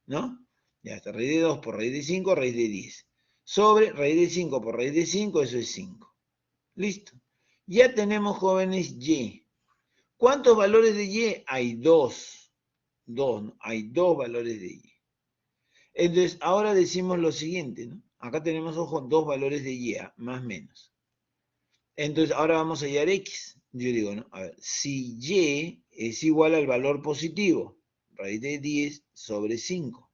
¿no? Ya está, raíz de 2 por raíz de 5, raíz de 10. Sobre raíz de 5 por raíz de 5, eso es 5. Listo. Ya tenemos, jóvenes, y. ¿Cuántos valores de y? Hay dos. ¿No? Hay dos valores de y. Entonces, ahora decimos lo siguiente, ¿no? Acá tenemos, ojo, dos valores de y, más o menos. Entonces, ahora vamos a hallar x. Yo digo, ¿no? A ver, si y es igual al valor positivo, raíz de 10 sobre 5.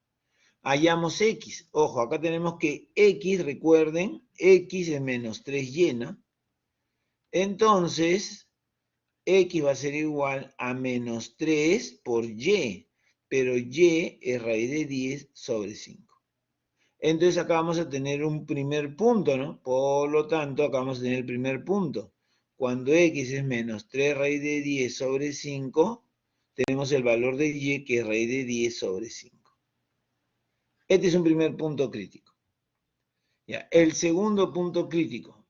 Hallamos x. Ojo, acá tenemos que x, recuerden, x es menos 3y, ¿no? Entonces, x va a ser igual a menos 3 por y, pero y es raíz de 10 sobre 5. Entonces acá vamos a tener un primer punto, ¿no? Por lo tanto, acá vamos a tener el primer punto. Cuando x es menos 3 raíz de 10 sobre 5, tenemos el valor de y que es raíz de 10 sobre 5. Este es un primer punto crítico. Ya, el segundo punto crítico.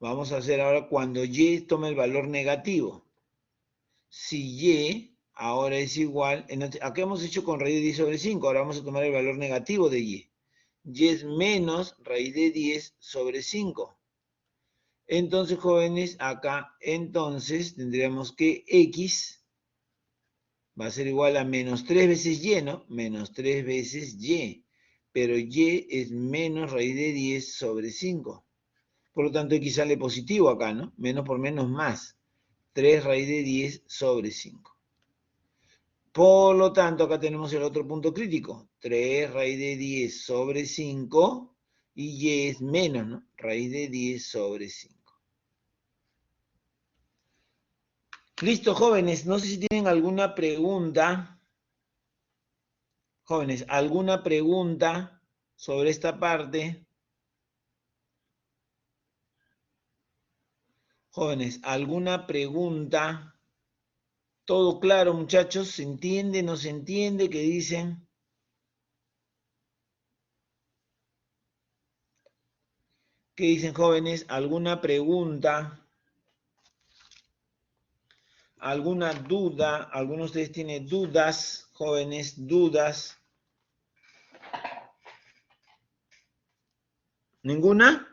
Vamos a hacer ahora cuando y toma el valor negativo. Si y ahora es igual, acá hemos hecho con raíz de 10 sobre 5, ahora vamos a tomar el valor negativo de y. Y es menos raíz de 10 sobre 5. Entonces, jóvenes, acá entonces tendríamos que x va a ser igual a menos 3 veces y, ¿no? Menos 3 veces y. Pero y es menos raíz de 10 sobre 5. Por lo tanto, x sale positivo acá, ¿no? Menos por menos más. 3 raíz de 10 sobre 5. Por lo tanto, acá tenemos el otro punto crítico. 3 raíz de 10 sobre 5 y y es menos, ¿no? Raíz de 10 sobre 5. Listo, jóvenes. No sé si tienen alguna pregunta. Jóvenes, ¿alguna pregunta sobre esta parte? Jóvenes, ¿alguna pregunta? ¿Todo claro, muchachos? ¿Se entiende? ¿No se entiende? ¿Qué dicen? ¿Qué dicen, jóvenes? ¿Alguna pregunta? ¿Alguna duda? ¿Alguno de ustedes tiene dudas, jóvenes? ¿Dudas? ¿Ninguna?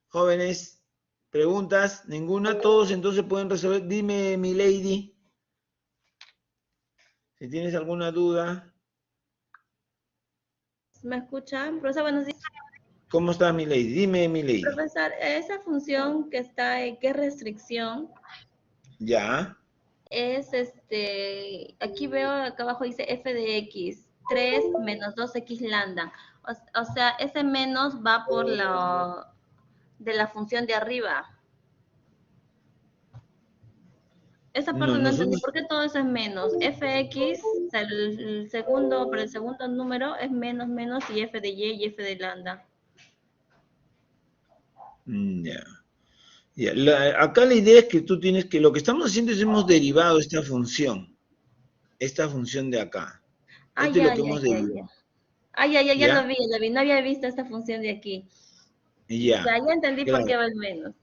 Jóvenes, ¿preguntas? ¿Ninguna? ¿Todos entonces pueden resolver? Dime, mi lady, si tienes alguna duda. ¿Me escuchan? Profesor, buenos días. ¿Cómo está, mi lady? Dime, mi lady. Profesor, esa función que está, ¿qué restricción? Ya. Es aquí veo acá abajo dice f de x, 3 menos 2x lambda. O sea, ese menos va por de la función de arriba. Esa parte No, no entendí. nosotros... ¿Por qué todo eso es menos? Fx, o sea, para el segundo número es menos, menos, y f de y f de lambda. Ya. Ya. Acá la idea es que tú tienes que... Lo que estamos haciendo es hemos derivado esta función. Esta función de acá. Ah, Esto es ya, lo que ya, hemos ya, ya. derivado. Ah, ya, ya, ya ¿Ya? lo vi, ya lo vi. No había visto esta función de aquí. Ya. Ya entendí por Claro. qué va el menos.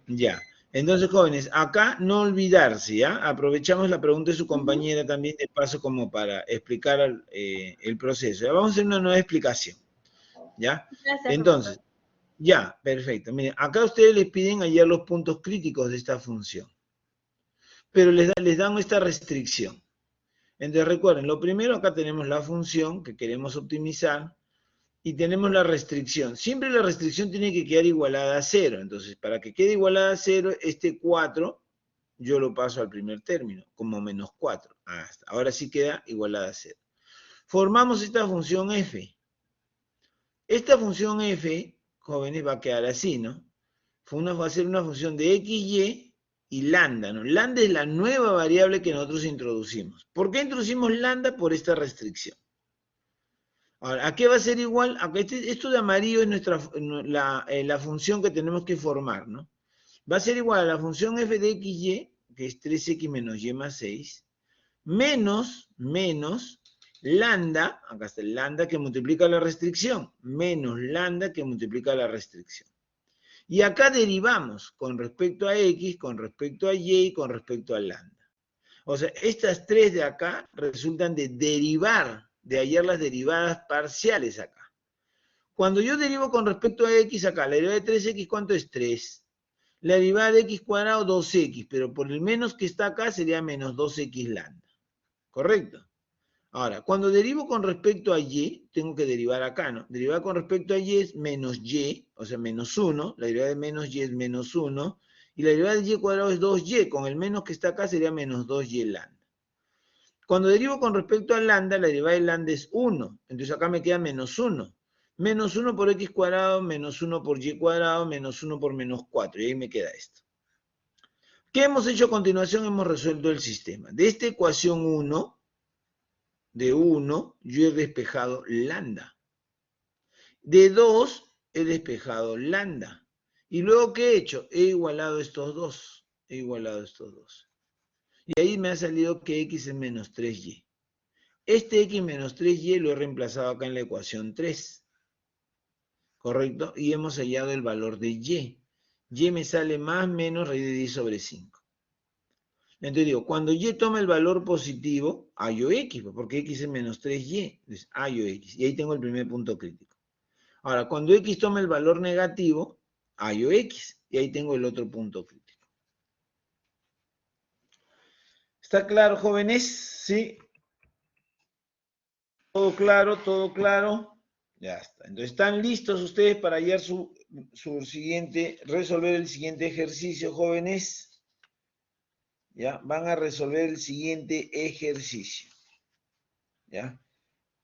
Ya. Entonces, jóvenes, acá no olvidarse, ¿ya? Aprovechamos la pregunta de su compañera también de paso como para explicar el proceso. Ya, vamos a hacer una nueva explicación, ¿ya? Gracias, profesor. Entonces, ya, perfecto. Miren, acá ustedes les piden hallar los puntos críticos de esta función, pero les dan esta restricción. Entonces, recuerden, lo primero, acá tenemos la función que queremos optimizar, y tenemos la restricción. Siempre la restricción tiene que quedar igualada a 0. Entonces, para que quede igualada a 0, este 4 yo lo paso al primer término, como menos 4. Ahora sí queda igualada a 0. Formamos esta función f. Esta función f, jóvenes, va a quedar así, ¿no? Va a ser una función de x, y lambda, ¿no? Lambda es la nueva variable que nosotros introducimos. ¿Por qué introducimos lambda? Por esta restricción. Ahora, ¿a qué va a ser igual? Esto de amarillo es la función que tenemos que formar, ¿no? va a ser igual a la función f de xy, que es 3x menos y más 6, menos lambda, acá está el lambda que multiplica la restricción, menos lambda que multiplica la restricción. Y acá derivamos con respecto a x, con respecto a y y con respecto a lambda. O sea, estas tres de acá resultan de derivar, de hallar las derivadas parciales acá. Cuando yo derivo con respecto a x acá, la derivada de 3x, ¿cuánto es 3? La derivada de x cuadrado, 2x, pero por el menos que está acá sería menos 2x lambda. ¿Correcto? Ahora, cuando derivo con respecto a y, tengo que derivar acá, ¿no? Derivar con respecto a y es menos y, o sea, menos 1. La derivada de menos y es menos 1. Y la derivada de y cuadrado es 2y. Con el menos que está acá sería menos 2y lambda. Cuando derivo con respecto a lambda, la derivada de lambda es 1. Entonces acá me queda menos 1. Menos 1 por x cuadrado, menos 1 por y cuadrado, menos 1 por menos 4. Y ahí me queda esto. ¿Qué hemos hecho a continuación? Hemos resuelto el sistema. De esta ecuación 1, de 1, yo he despejado lambda. De 2, he despejado lambda. ¿Y luego qué he hecho? He igualado estos dos. He igualado estos dos. Y ahí me ha salido que x es menos 3y. Este x menos 3y lo he reemplazado acá en la ecuación 3. ¿Correcto? Y hemos hallado el valor de y. Y me sale más menos raíz de 10 sobre 5. Entonces digo, cuando y toma el valor positivo, hallo x, porque x es menos 3y. Entonces hallo x. Y ahí tengo el primer punto crítico. Ahora, cuando x toma el valor negativo, hallo x. Y ahí tengo el otro punto crítico. ¿Está claro, jóvenes? ¿Sí? ¿Todo claro? ¿Todo claro? Ya está. Entonces, ¿están listos ustedes para hallar su siguiente, resolver el siguiente ejercicio, jóvenes? ¿Ya? Van a resolver el siguiente ejercicio. ¿Ya?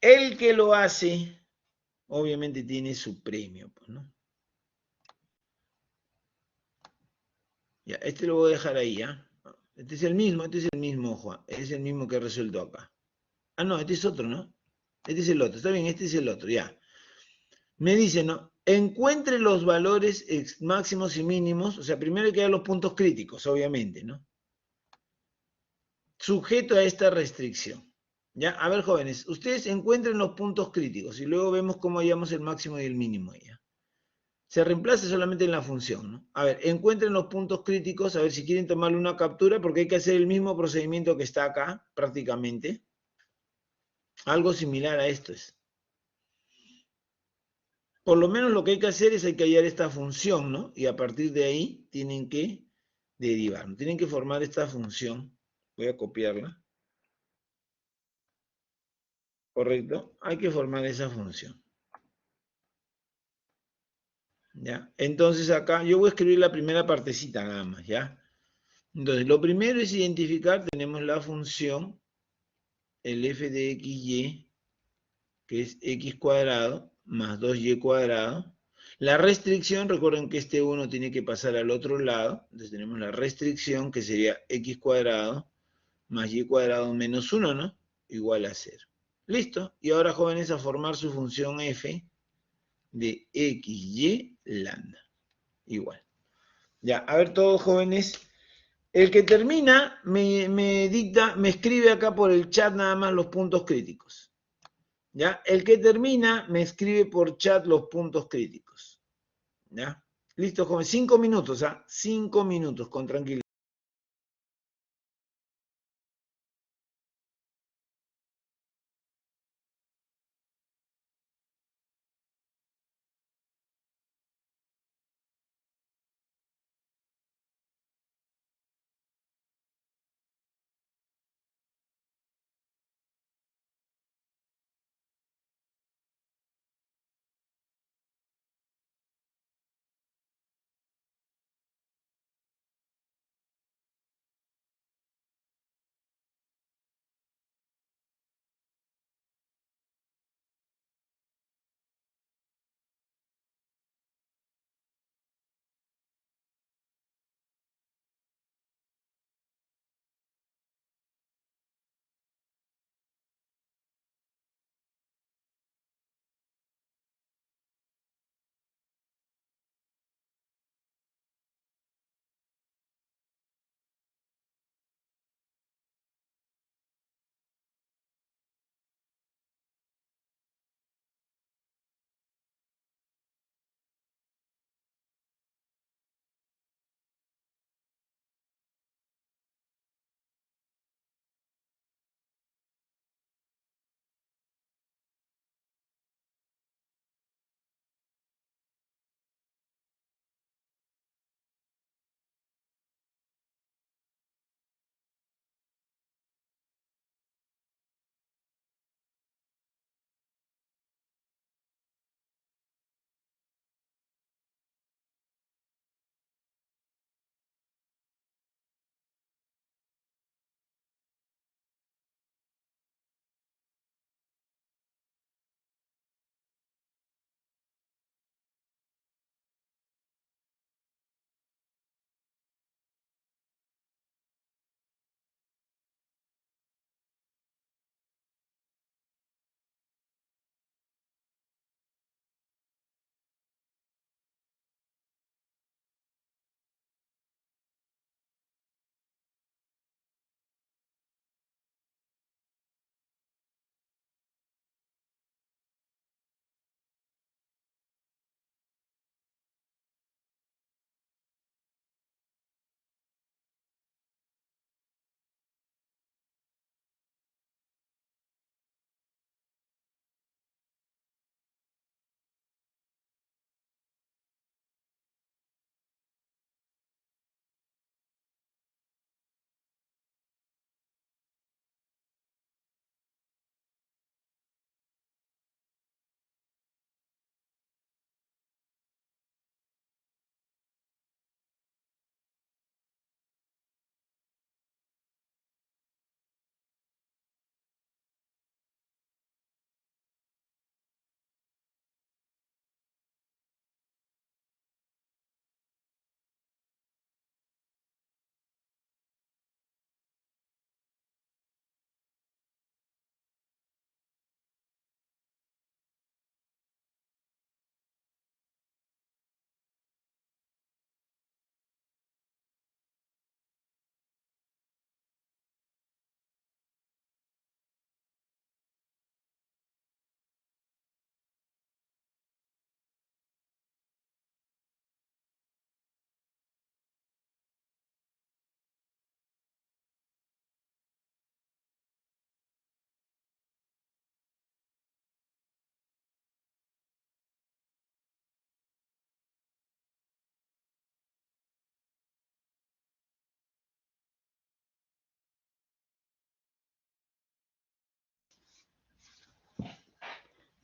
El que lo hace, obviamente tiene su premio, pues, ¿no? Ya, este lo voy a dejar ahí, ¿ya? Este es el mismo, Juan. Es el mismo que he resuelto acá. Ah, no, este es otro, ¿no? Este es el otro. Está bien, este es el otro, ya. Me dice, ¿no? Encuentre los valores máximos y mínimos. O sea, primero hay que dar los puntos críticos, obviamente, ¿no? Sujeto a esta restricción. ¿Ya? A ver, jóvenes, ustedes encuentren los puntos críticos y luego vemos cómo hallamos el máximo y el mínimo, ¿ya? Se reemplaza solamente en la función, ¿no? A ver, encuentren los puntos críticos, a ver si quieren tomarle una captura, porque hay que hacer el mismo procedimiento que está acá, prácticamente. Algo similar a esto es. Por lo menos lo que hay que hacer es hay que hallar esta función, ¿no? Y a partir de ahí tienen que derivar, ¿no? Tienen que formar esta función. Voy a copiarla. ¿Correcto? Hay que formar esa función. ¿Ya? Entonces acá yo voy a escribir la primera partecita nada más, ¿ya? Entonces lo primero es identificar, tenemos la función, el f de xy, que es x cuadrado más 2y cuadrado. La restricción, recuerden que este 1 tiene que pasar al otro lado, entonces tenemos la restricción que sería x cuadrado más y cuadrado menos 1, ¿no? Igual a 0. Listo. Y ahora, jóvenes, a formar su función f de xy lambda. Igual. Ya, a ver todos, jóvenes. El que termina me dicta, me escribe acá por el chat nada más los puntos críticos. ¿Ya? El que termina me escribe por chat los puntos críticos. ¿Ya? Listo, jóvenes. 5 minutos, ¿ah? 5 minutos, con tranquilidad.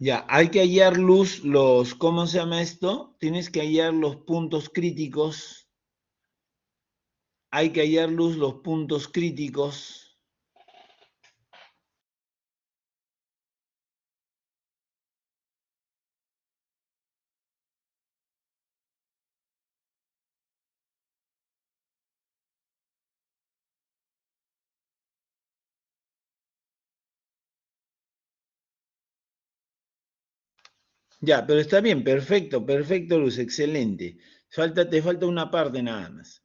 Ya, hay que hallar luz, ¿cómo se llama esto? Tienes que hallar los puntos críticos. Hay que hallar luz, los puntos críticos. Ya, pero está bien, perfecto, perfecto, Luz, excelente. Te falta una parte nada más.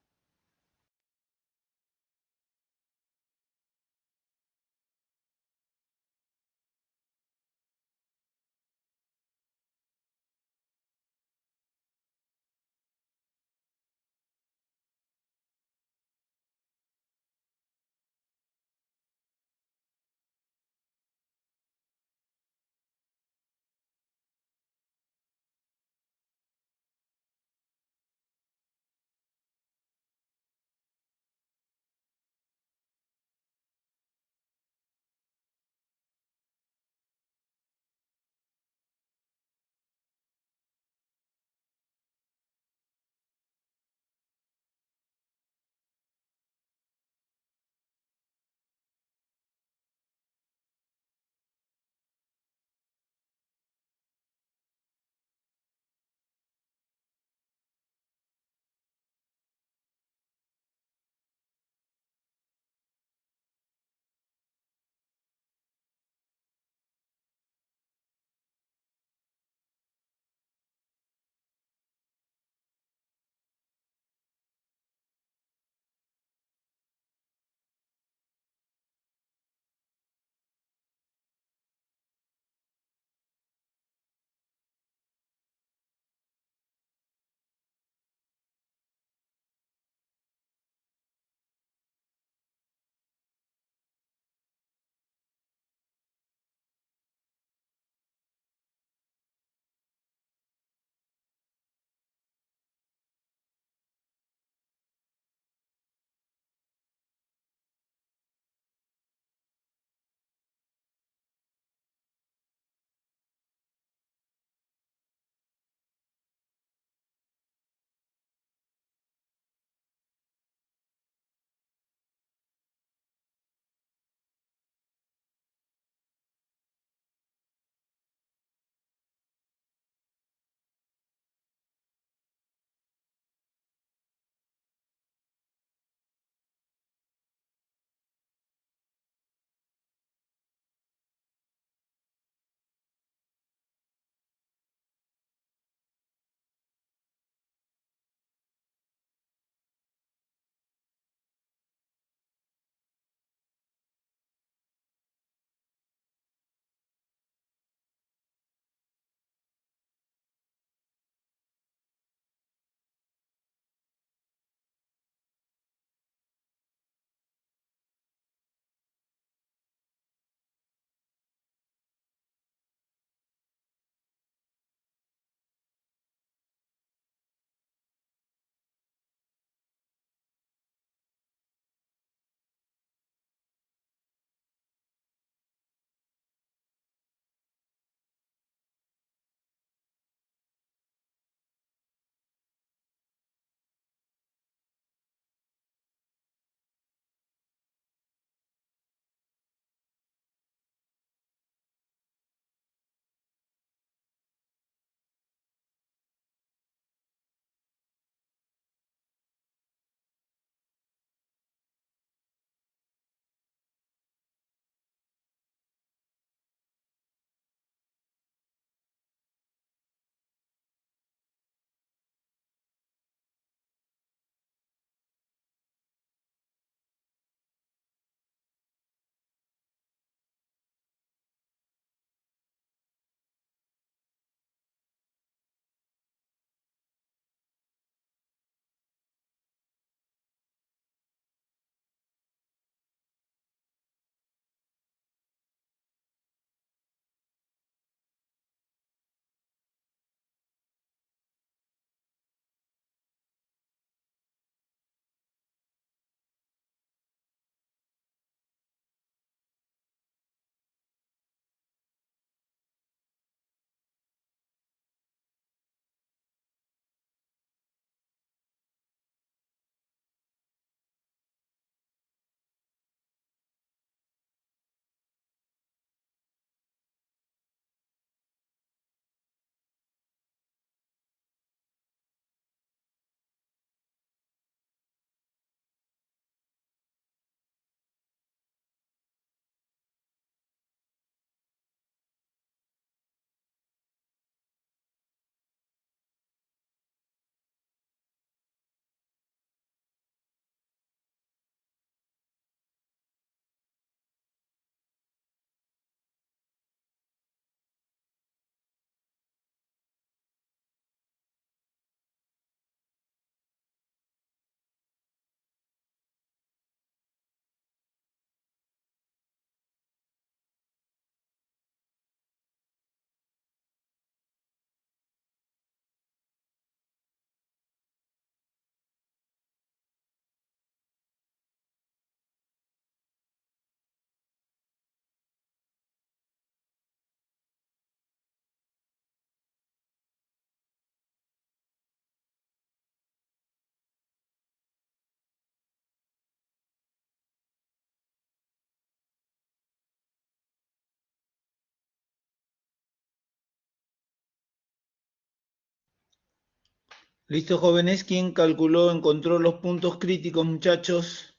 ¿Listo, jóvenes? ¿Quién calculó, encontró los puntos críticos, muchachos?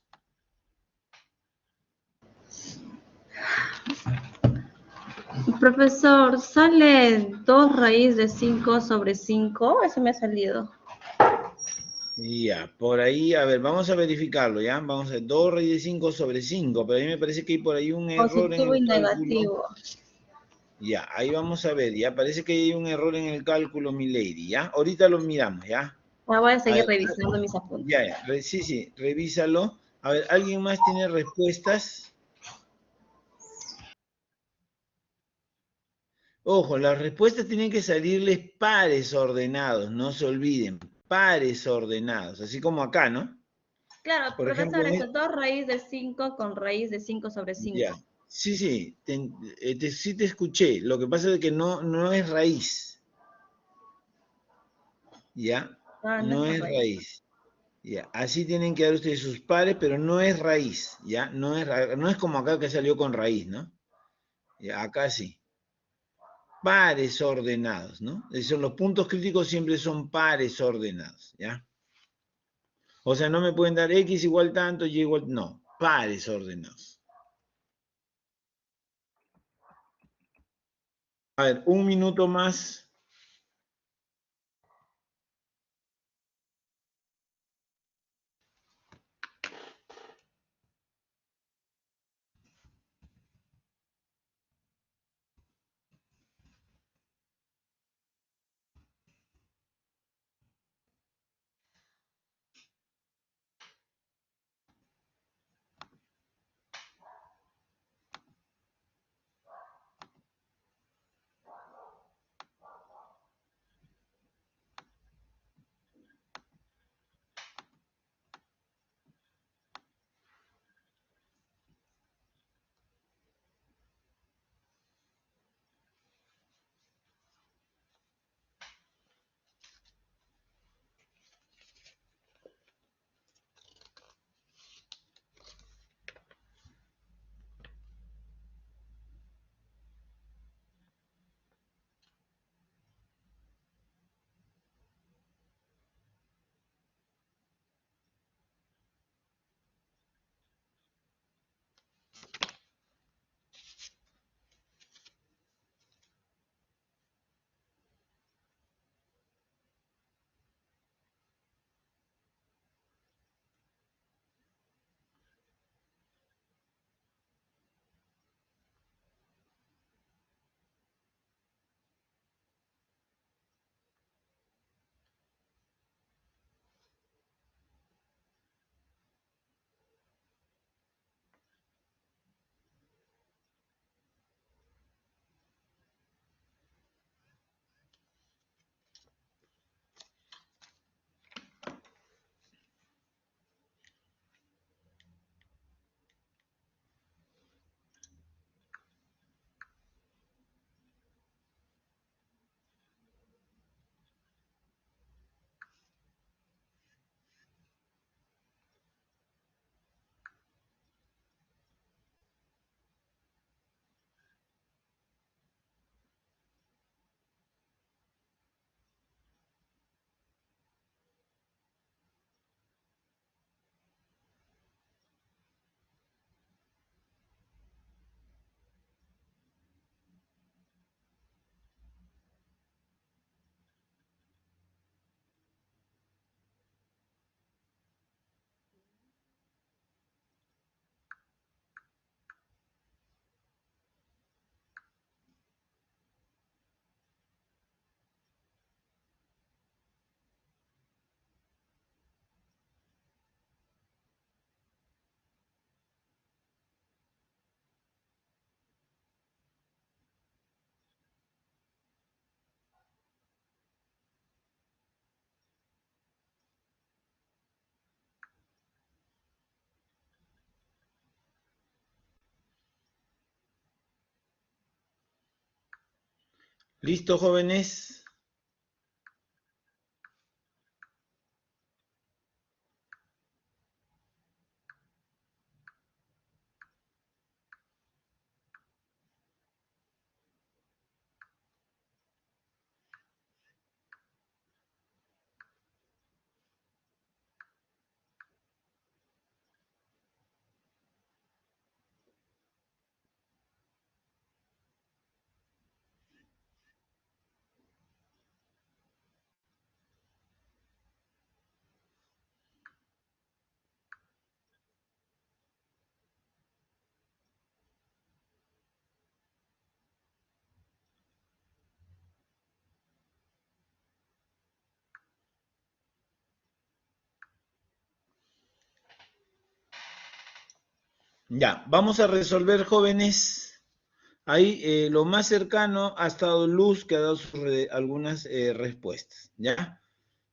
Profesor, sale 2 raíz de 5 sobre 5. Eso me ha salido. Ya, por ahí, a ver, vamos a verificarlo, ¿ya? Vamos a ver, 2 raíz de 5 sobre 5, pero a mí me parece que hay por ahí un error en Positivo el y cálculo. negativo. Ya, ahí vamos a ver, ya, parece que hay un error en el cálculo, mi lady, ¿ya? Ahorita lo miramos, ¿ya? Ahora voy a A seguir ver, revisando mis apuntes. ya, sí, sí, revísalo. A ver, ¿alguien más tiene respuestas? Ojo, las respuestas tienen que salirles pares ordenados, no se olviden, pares ordenados, así como acá, ¿no? Claro, Por ejemplo, profesor, eso, 2 raíz de 5 con raíz de 5 sobre ya, 5. sí, sí, sí te escuché, lo que pasa es que no es raíz, ¿ya? Ah, no es No con es raíz. raíz, ¿ya? Así tienen que dar ustedes sus pares, pero no es raíz, ¿ya? No es como acá que salió con raíz, ¿no? Ya, acá sí. Pares ordenados, ¿no? Son los puntos críticos siempre son pares ordenados, ¿ya? O sea, no me pueden dar X igual tanto, Y igual... No, pares ordenados. A ver, un minuto más. ¿Listo, jóvenes? Ya, vamos a resolver, jóvenes. Ahí lo más cercano ha estado Luz, que ha dado algunas respuestas, ¿ya?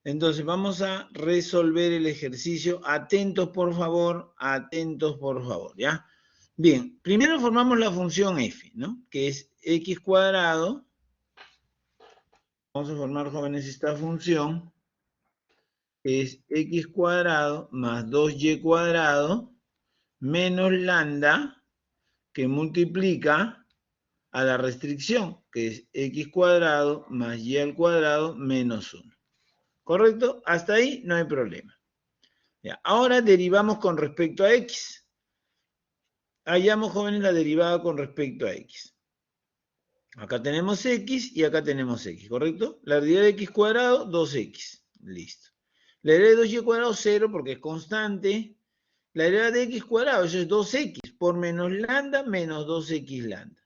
Entonces vamos a resolver el ejercicio. Atentos por favor, ¿ya? Bien, primero formamos la función f, ¿no? Que es x cuadrado. Vamos a formar, jóvenes, esta función. Es x cuadrado más 2y cuadrado menos lambda, que multiplica a la restricción, que es x cuadrado más y al cuadrado menos 1. ¿Correcto? Hasta ahí no hay problema. Ya, ahora derivamos con respecto a x. Hallamos, jóvenes, la derivada con respecto a x. Acá tenemos x y acá tenemos x, ¿correcto? La derivada de x cuadrado, 2x. Listo. La derivada de 2y cuadrado, 0, porque es constante. La derivada de x cuadrado, eso es 2x, por menos lambda menos 2x lambda.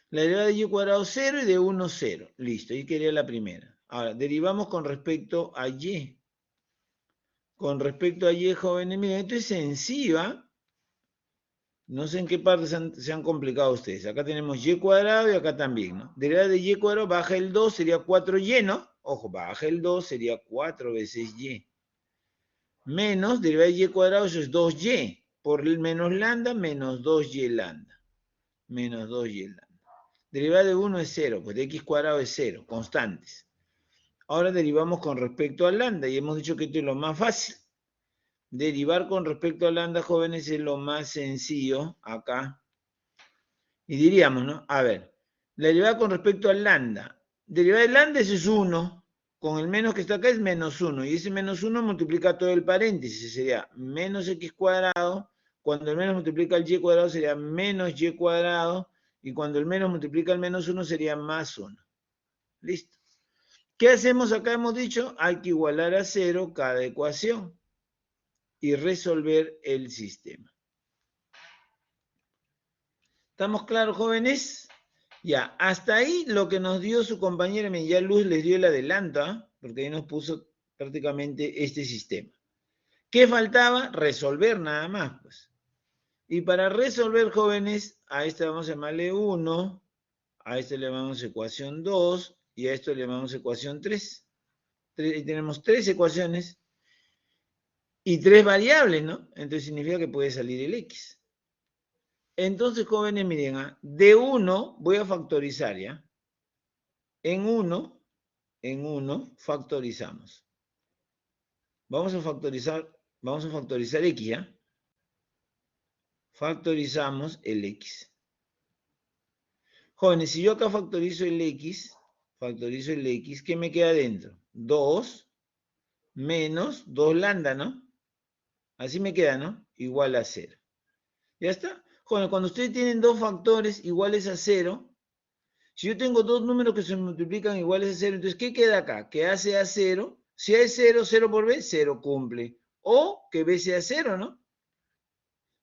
La derivada de y cuadrado, 0, y de 1, 0. Listo, ahí quería la primera. Ahora, derivamos con respecto a y. Con respecto a y, jóvenes, miren, esto es sencillo, ¿eh? No sé en qué parte se han complicado ustedes. Acá tenemos y cuadrado y acá también, ¿no? Derivada de y cuadrado, baja el 2, sería 4y, ¿no? Ojo, baja el 2, sería 4 veces y. Menos, derivada de y cuadrado, eso es 2y. Por el menos lambda, menos 2y lambda. Menos 2y lambda. Derivada de 1 es 0, pues de x cuadrado es 0, constantes. Ahora derivamos con respecto a lambda y hemos dicho que esto es lo más fácil. Derivar con respecto a lambda, jóvenes, es lo más sencillo acá. Y diríamos, ¿no? A ver, la derivada con respecto a lambda. Derivada de lambda es 1, con el menos que está acá es menos 1, y ese menos 1 multiplica todo el paréntesis, sería menos x cuadrado, cuando el menos multiplica el y cuadrado sería menos y cuadrado, y cuando el menos multiplica el menos 1 sería más 1. Listo. ¿Qué hacemos acá? Hemos dicho, hay que igualar a 0 cada ecuación y resolver el sistema. ¿Estamos claros, jóvenes? Ya, hasta ahí lo que nos dio su compañera, ya Luz les dio el adelanto, ¿eh? Porque ahí nos puso prácticamente este sistema. ¿Qué faltaba? Resolver nada más, pues. Y para resolver, jóvenes, a este vamos a llamarle 1, a este le llamamos ecuación 2 y a esto le llamamos ecuación 3. Y tenemos 3 ecuaciones y 3 variables, ¿no? Entonces significa que puede salir el x. Entonces, jóvenes, miren, de 1 voy a factorizar, ¿ya? En 1 factorizamos. Vamos a factorizar x, ¿ya? Factorizamos el x. Jóvenes, si yo acá factorizo el x, ¿qué me queda dentro? 2 menos 2 lambda, ¿no? Así me queda, ¿no? Igual a 0. ¿Ya está? Jóvenes, cuando ustedes tienen dos factores iguales a 0, si yo tengo dos números que se multiplican iguales a 0, entonces, ¿qué queda acá? Que A sea 0. Si A es 0, 0 por B, 0 cumple. O que B sea 0, ¿no?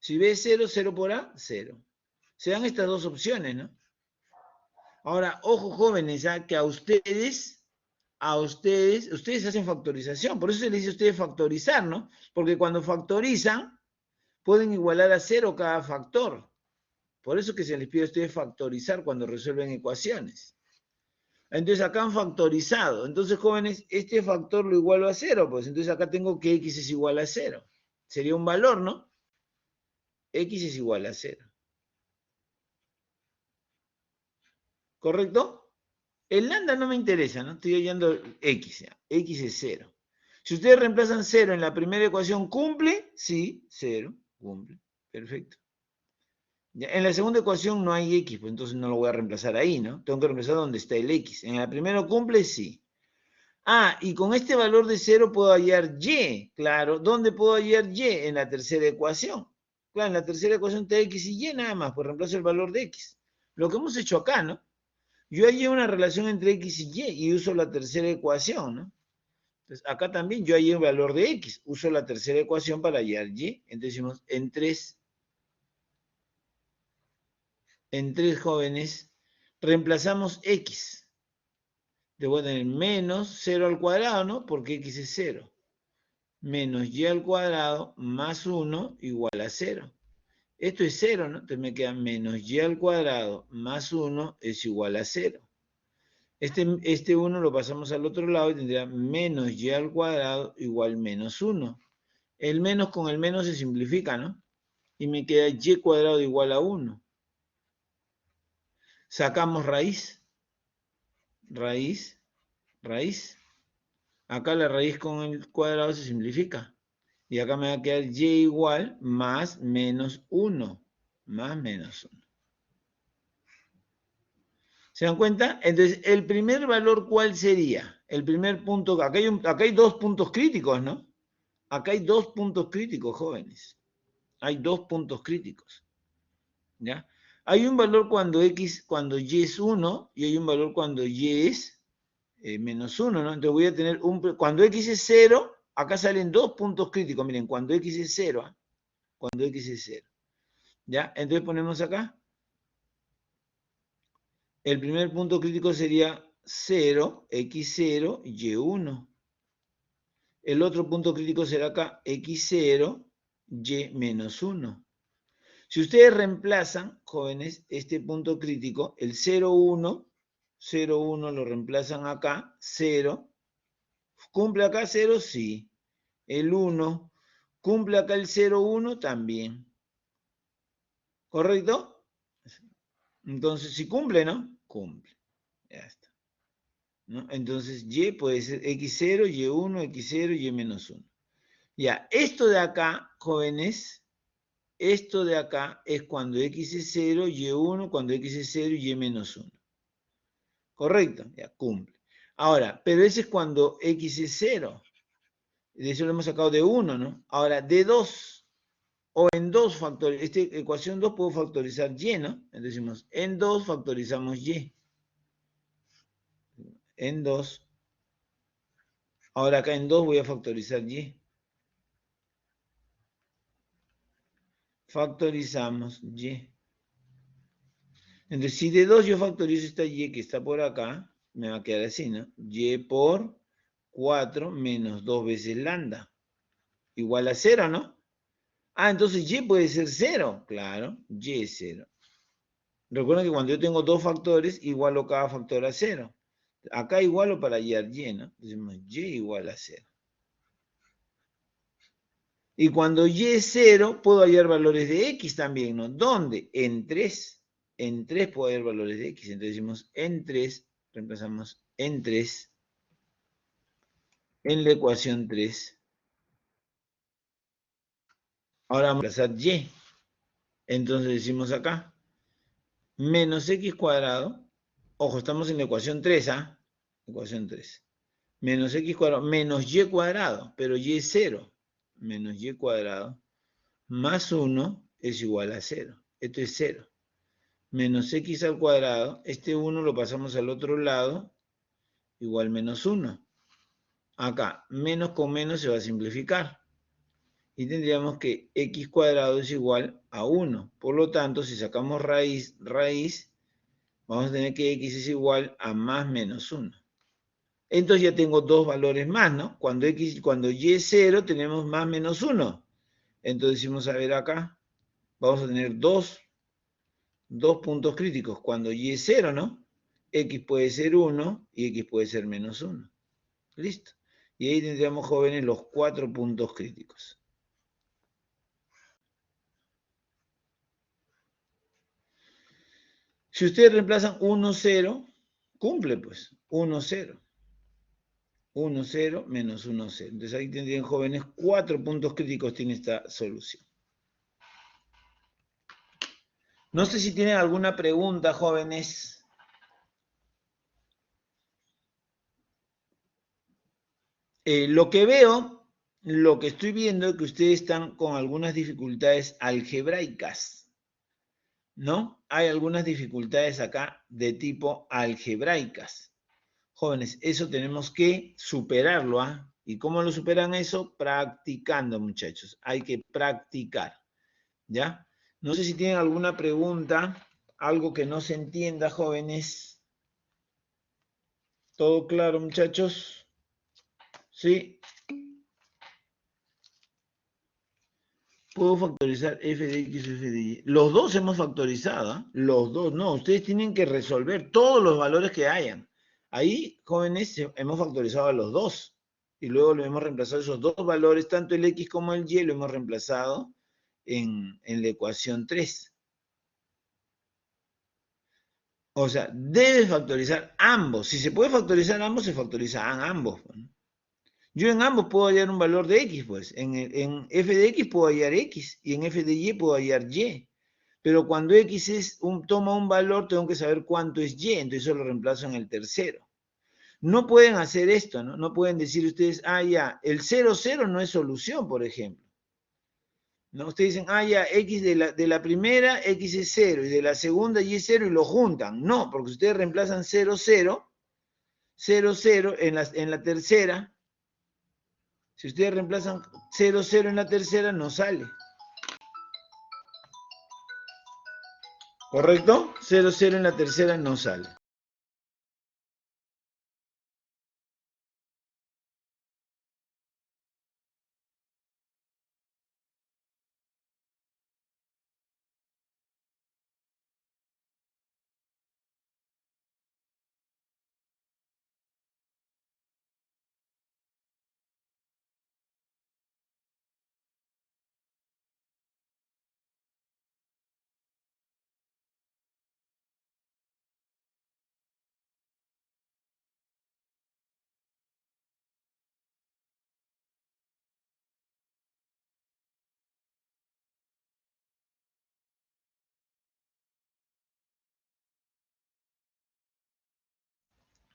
Si B es 0, 0 por A, 0. Se dan estas dos opciones, ¿no? Ahora, ojo, jóvenes, ¿eh? Que ustedes hacen factorización. Por eso se les dice a ustedes factorizar, ¿no? Porque cuando factorizan, pueden igualar a 0 cada factor. Por eso que se les pide a ustedes factorizar cuando resuelven ecuaciones. Entonces acá han factorizado. Entonces, jóvenes, este factor lo igualo a 0, pues entonces acá tengo que x es igual a 0. Sería un valor, ¿no? X es igual a 0. ¿Correcto? El lambda no me interesa, ¿no? Estoy hallando x, ¿ya? X es 0. Si ustedes reemplazan 0 en la primera ecuación, ¿cumple? Sí, 0, cumple. Perfecto. Ya, en la segunda ecuación no hay x, pues entonces no lo voy a reemplazar ahí, ¿no? Tengo que reemplazar donde está el x. En la primera cumple, sí. Ah, y con este valor de 0 puedo hallar y, claro. ¿Dónde puedo hallar y? En la tercera ecuación. Claro, en la tercera ecuación está x y y nada más, pues reemplazo el valor de x. Lo que hemos hecho acá, ¿no? Yo hallé una relación entre x y y uso la tercera ecuación, ¿no? Entonces, acá también yo hallé un valor de x, uso la tercera ecuación para hallar y. Entonces decimos, en 3 jóvenes, reemplazamos x. Debo tener menos 0 al cuadrado, ¿no? Porque x es 0. menos y al cuadrado más 1 igual a 0. Esto es 0, ¿no? Entonces me queda menos y al cuadrado más 1 es igual a 0. Este 1 lo pasamos al otro lado y tendría menos y al cuadrado igual menos 1. El menos con el menos se simplifica, ¿no? Y me queda y cuadrado igual a 1. Sacamos raíz. Raíz. Raíz. Acá la raíz con el cuadrado se simplifica. Y acá me va a quedar y igual más menos 1. Más menos 1. ¿Se dan cuenta? Entonces, el primer valor, ¿cuál sería? El primer punto, acá hay dos puntos críticos, ¿no? Acá hay dos puntos críticos, jóvenes. Hay dos puntos críticos. ¿Ya? Hay un valor cuando y es 1 y hay un valor cuando y es menos 1, ¿no? Entonces voy a tener cuando x es 0, acá salen dos puntos críticos. Miren, cuando x es 0, ¿eh? Cuando x es 0. ¿Ya? Entonces ponemos acá. El primer punto crítico sería 0, x0, y1. El otro punto crítico será acá, x0, y menos 1. Si ustedes reemplazan, jóvenes, este punto crítico, el 0, 1, 0, 1 lo reemplazan acá, 0. ¿Cumple acá 0? Sí. El 1. ¿Cumple acá el 0, 1? También. ¿Correcto? Entonces, si cumple, ¿no? Cumple. Ya está. ¿No? Entonces, y puede ser x0, y1, x0, y menos 1. Ya, esto de acá, jóvenes, esto de acá es cuando x es 0, y1, cuando x es 0, y menos 1. ¿Correcto? Ya, cumple. Ahora, pero ese es cuando x es 0. De eso lo hemos sacado de 1, ¿no? Ahora, de 2, o en 2 factores, esta ecuación 2 puedo factorizar y, ¿no? Entonces decimos, en 2 factorizamos y. En 2. Ahora acá en 2 voy a factorizar y. Factorizamos y. Entonces, si de 2 yo factorizo esta y que está por acá, me va a quedar así, ¿no? Y por 4 menos 2 veces lambda. Igual a 0, ¿no? Ah, entonces y puede ser 0. Claro, y es 0. Recuerden que cuando yo tengo dos factores, igualo cada factor a 0. Acá igualo para hallar y, ¿no? Decimos y igual a 0. Y cuando y es 0, puedo hallar valores de x también, ¿no? ¿Dónde? En 3. En 3 puedo hallar valores de x. Entonces decimos en 3, reemplazamos en 3, en la ecuación 3. Ahora vamos a reemplazar y. Entonces decimos acá, menos x cuadrado. Ojo, estamos en la ecuación 3, ¿ah? Ecuación 3. Menos x cuadrado, menos y cuadrado, pero y es 0. Menos y cuadrado más 1 es igual a 0. Esto es 0. Menos x al cuadrado, este 1 lo pasamos al otro lado, igual menos 1. Acá, menos con menos se va a simplificar. Y tendríamos que x cuadrado es igual a 1. Por lo tanto, si sacamos raíz, vamos a tener que x es igual a más menos 1. Entonces ya tengo dos valores más, ¿no? Cuando y es 0, tenemos más menos 1. Entonces decimos, a ver acá, vamos a tener dos puntos críticos. Cuando y es 0, ¿no? X puede ser 1 y x puede ser menos 1. Listo. Y ahí tendríamos, jóvenes, los 4 puntos críticos. Si ustedes reemplazan 1, 0, cumple pues. 1, 0. 1, 0, menos 1, 0. Entonces ahí tendrían, jóvenes, 4 puntos críticos tiene esta solución. No sé si tienen alguna pregunta, jóvenes. Lo que estoy viendo es que ustedes están con algunas dificultades algebraicas, ¿no? Hay algunas dificultades acá de tipo algebraicas. Jóvenes, eso tenemos que superarlo, ¿ah? ¿Y cómo lo superan eso? Practicando, muchachos. Hay que practicar, ¿ya? No sé si tienen alguna pregunta, algo que no se entienda, jóvenes. ¿Todo claro, muchachos? ¿Sí? Puedo factorizar f de x o f de y. Los dos hemos factorizado, ¿eh? Los dos, no. Ustedes tienen que resolver todos los valores que hayan. Ahí, jóvenes, hemos factorizado a los dos. Y luego lo hemos reemplazado esos dos valores, tanto el x como el y, lo hemos reemplazado en la ecuación 3. O sea, debes factorizar ambos. Si se puede factorizar ambos, se factorizan ambos. Yo en ambos puedo hallar un valor de x, pues. En f de x puedo hallar x y en f de y puedo hallar y. Pero cuando x toma un valor, tengo que saber cuánto es y, entonces eso lo reemplazo en el tercero. No pueden hacer esto, ¿no? No pueden decir ustedes, ya, el 0, 0 no es solución, por ejemplo. ¿No? Ustedes dicen, ya, x de la primera, x es 0, y de la segunda, y es 0, y lo juntan. No, porque ustedes reemplazan 0, 0, 0, 0 en la tercera. Si ustedes reemplazan 0, 0 en la tercera, no sale. ¿Correcto? 0, 0 en la tercera no sale.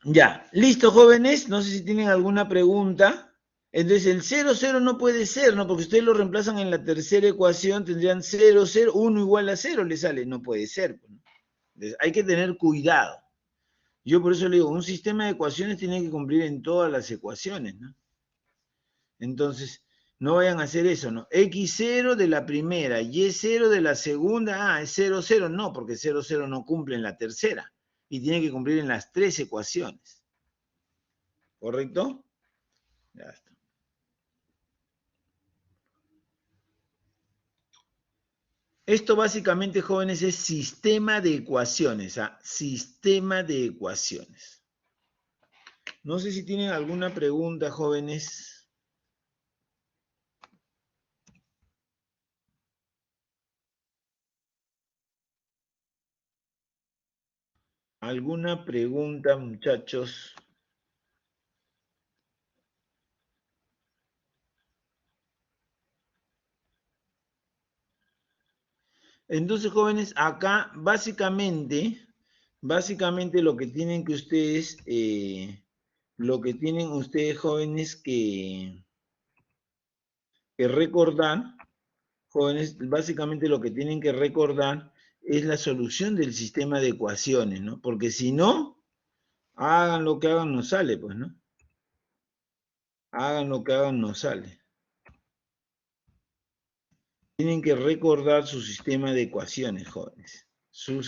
Ya, listo, jóvenes. No sé si tienen alguna pregunta. Entonces, el 0, 0 no puede ser, ¿no? Porque ustedes lo reemplazan en la tercera ecuación, tendrían 0, 0, 1 igual a 0, le sale. No puede ser. Entonces, hay que tener cuidado. Yo por eso le digo, un sistema de ecuaciones tiene que cumplir en todas las ecuaciones, ¿no? Entonces, no vayan a hacer eso, ¿no? X0 de la primera, Y0 de la segunda, es 0, 0. No, porque 0, 0 no cumple en la tercera. Y tiene que cumplir en las tres ecuaciones. ¿Correcto? Ya está. Esto básicamente, jóvenes, es sistema de ecuaciones, ¿ah? Sistema de ecuaciones. No sé si tienen alguna pregunta, jóvenes. ¿Alguna pregunta, muchachos? Entonces, jóvenes, acá básicamente lo que tienen que ustedes, jóvenes, que recordar, jóvenes, básicamente lo que tienen que recordar es la solución del sistema de ecuaciones, ¿no? Porque si no, hagan lo que hagan, no sale, pues, ¿no? Hagan lo que hagan, no sale. Tienen que recordar su sistema de ecuaciones, jóvenes.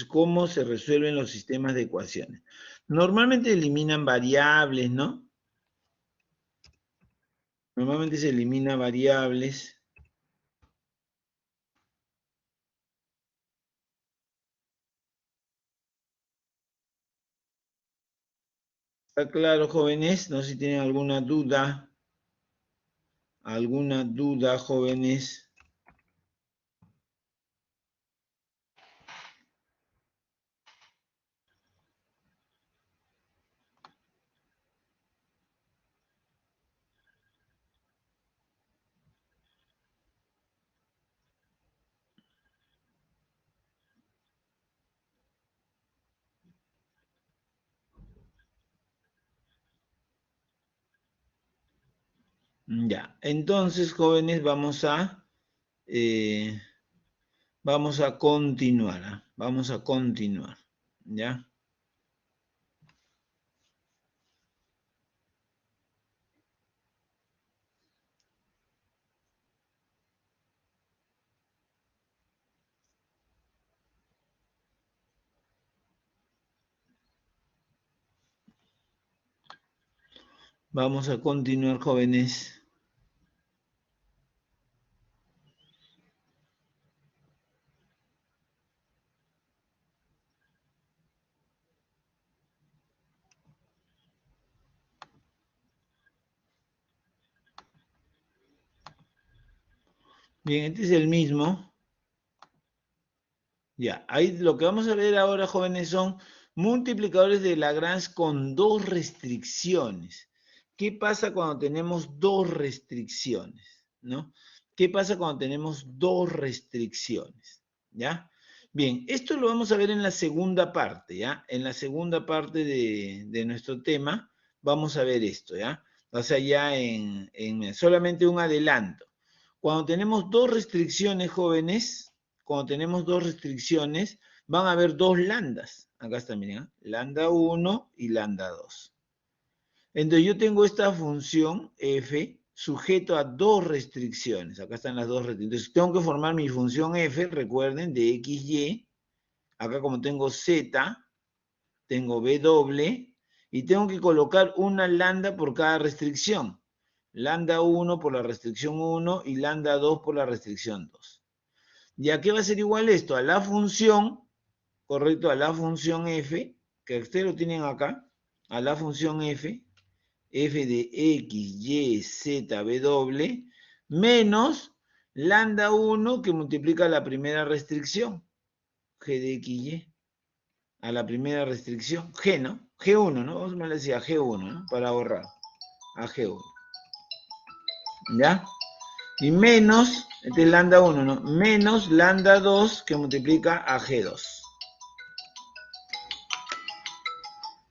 Cómo se resuelven los sistemas de ecuaciones. Normalmente eliminan variables, ¿no? Normalmente se elimina variables. ¿Está claro, jóvenes? No sé si tienen alguna duda. ¿Alguna duda, jóvenes? Ya, entonces, jóvenes, vamos a continuar, ¿ah? Vamos a continuar, ¿ya? Vamos a continuar, jóvenes. Bien, este es el mismo. Ya, ahí lo que vamos a ver ahora, jóvenes, son multiplicadores de Lagrange con dos restricciones. ¿Qué pasa cuando tenemos dos restricciones? ¿No? ¿Qué pasa cuando tenemos dos restricciones? ¿Ya? Bien, esto lo vamos a ver en la segunda parte, ¿ya? En la segunda parte de nuestro tema vamos a ver esto, ¿ya? O sea, ya en solamente un adelanto. Cuando tenemos dos restricciones, jóvenes, cuando tenemos dos restricciones, van a haber dos lambdas. Acá está, miren, ¿eh? Lambda 1 y lambda 2. Entonces yo tengo esta función f sujeto a dos restricciones. Acá están las dos restricciones. Entonces tengo que formar mi función f, recuerden, de x, y. Acá como tengo z, tengo w, y tengo que colocar una lambda por cada restricción. Lambda 1 por la restricción 1 y lambda 2 por la restricción 2. ¿Y a qué va a ser igual esto? A la función, correcto, a la función f, que ustedes lo tienen acá, a la función f, f de x, y, z, w, menos lambda 1 que multiplica la primera restricción, g de x, y, a la primera restricción, g, ¿no? G1, ¿no? Vamos a decir a G1, ¿no? Para ahorrar, a G1. ¿Ya? Y menos, este es lambda 1, ¿no? Menos lambda 2 que multiplica a G2.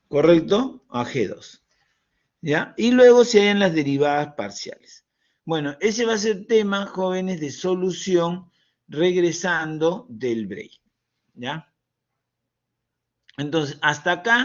¿Correcto? A G2. ¿Ya? Y luego se hallan las derivadas parciales. Bueno, ese va a ser tema, jóvenes, de solución regresando del break. ¿Ya? Entonces, hasta acá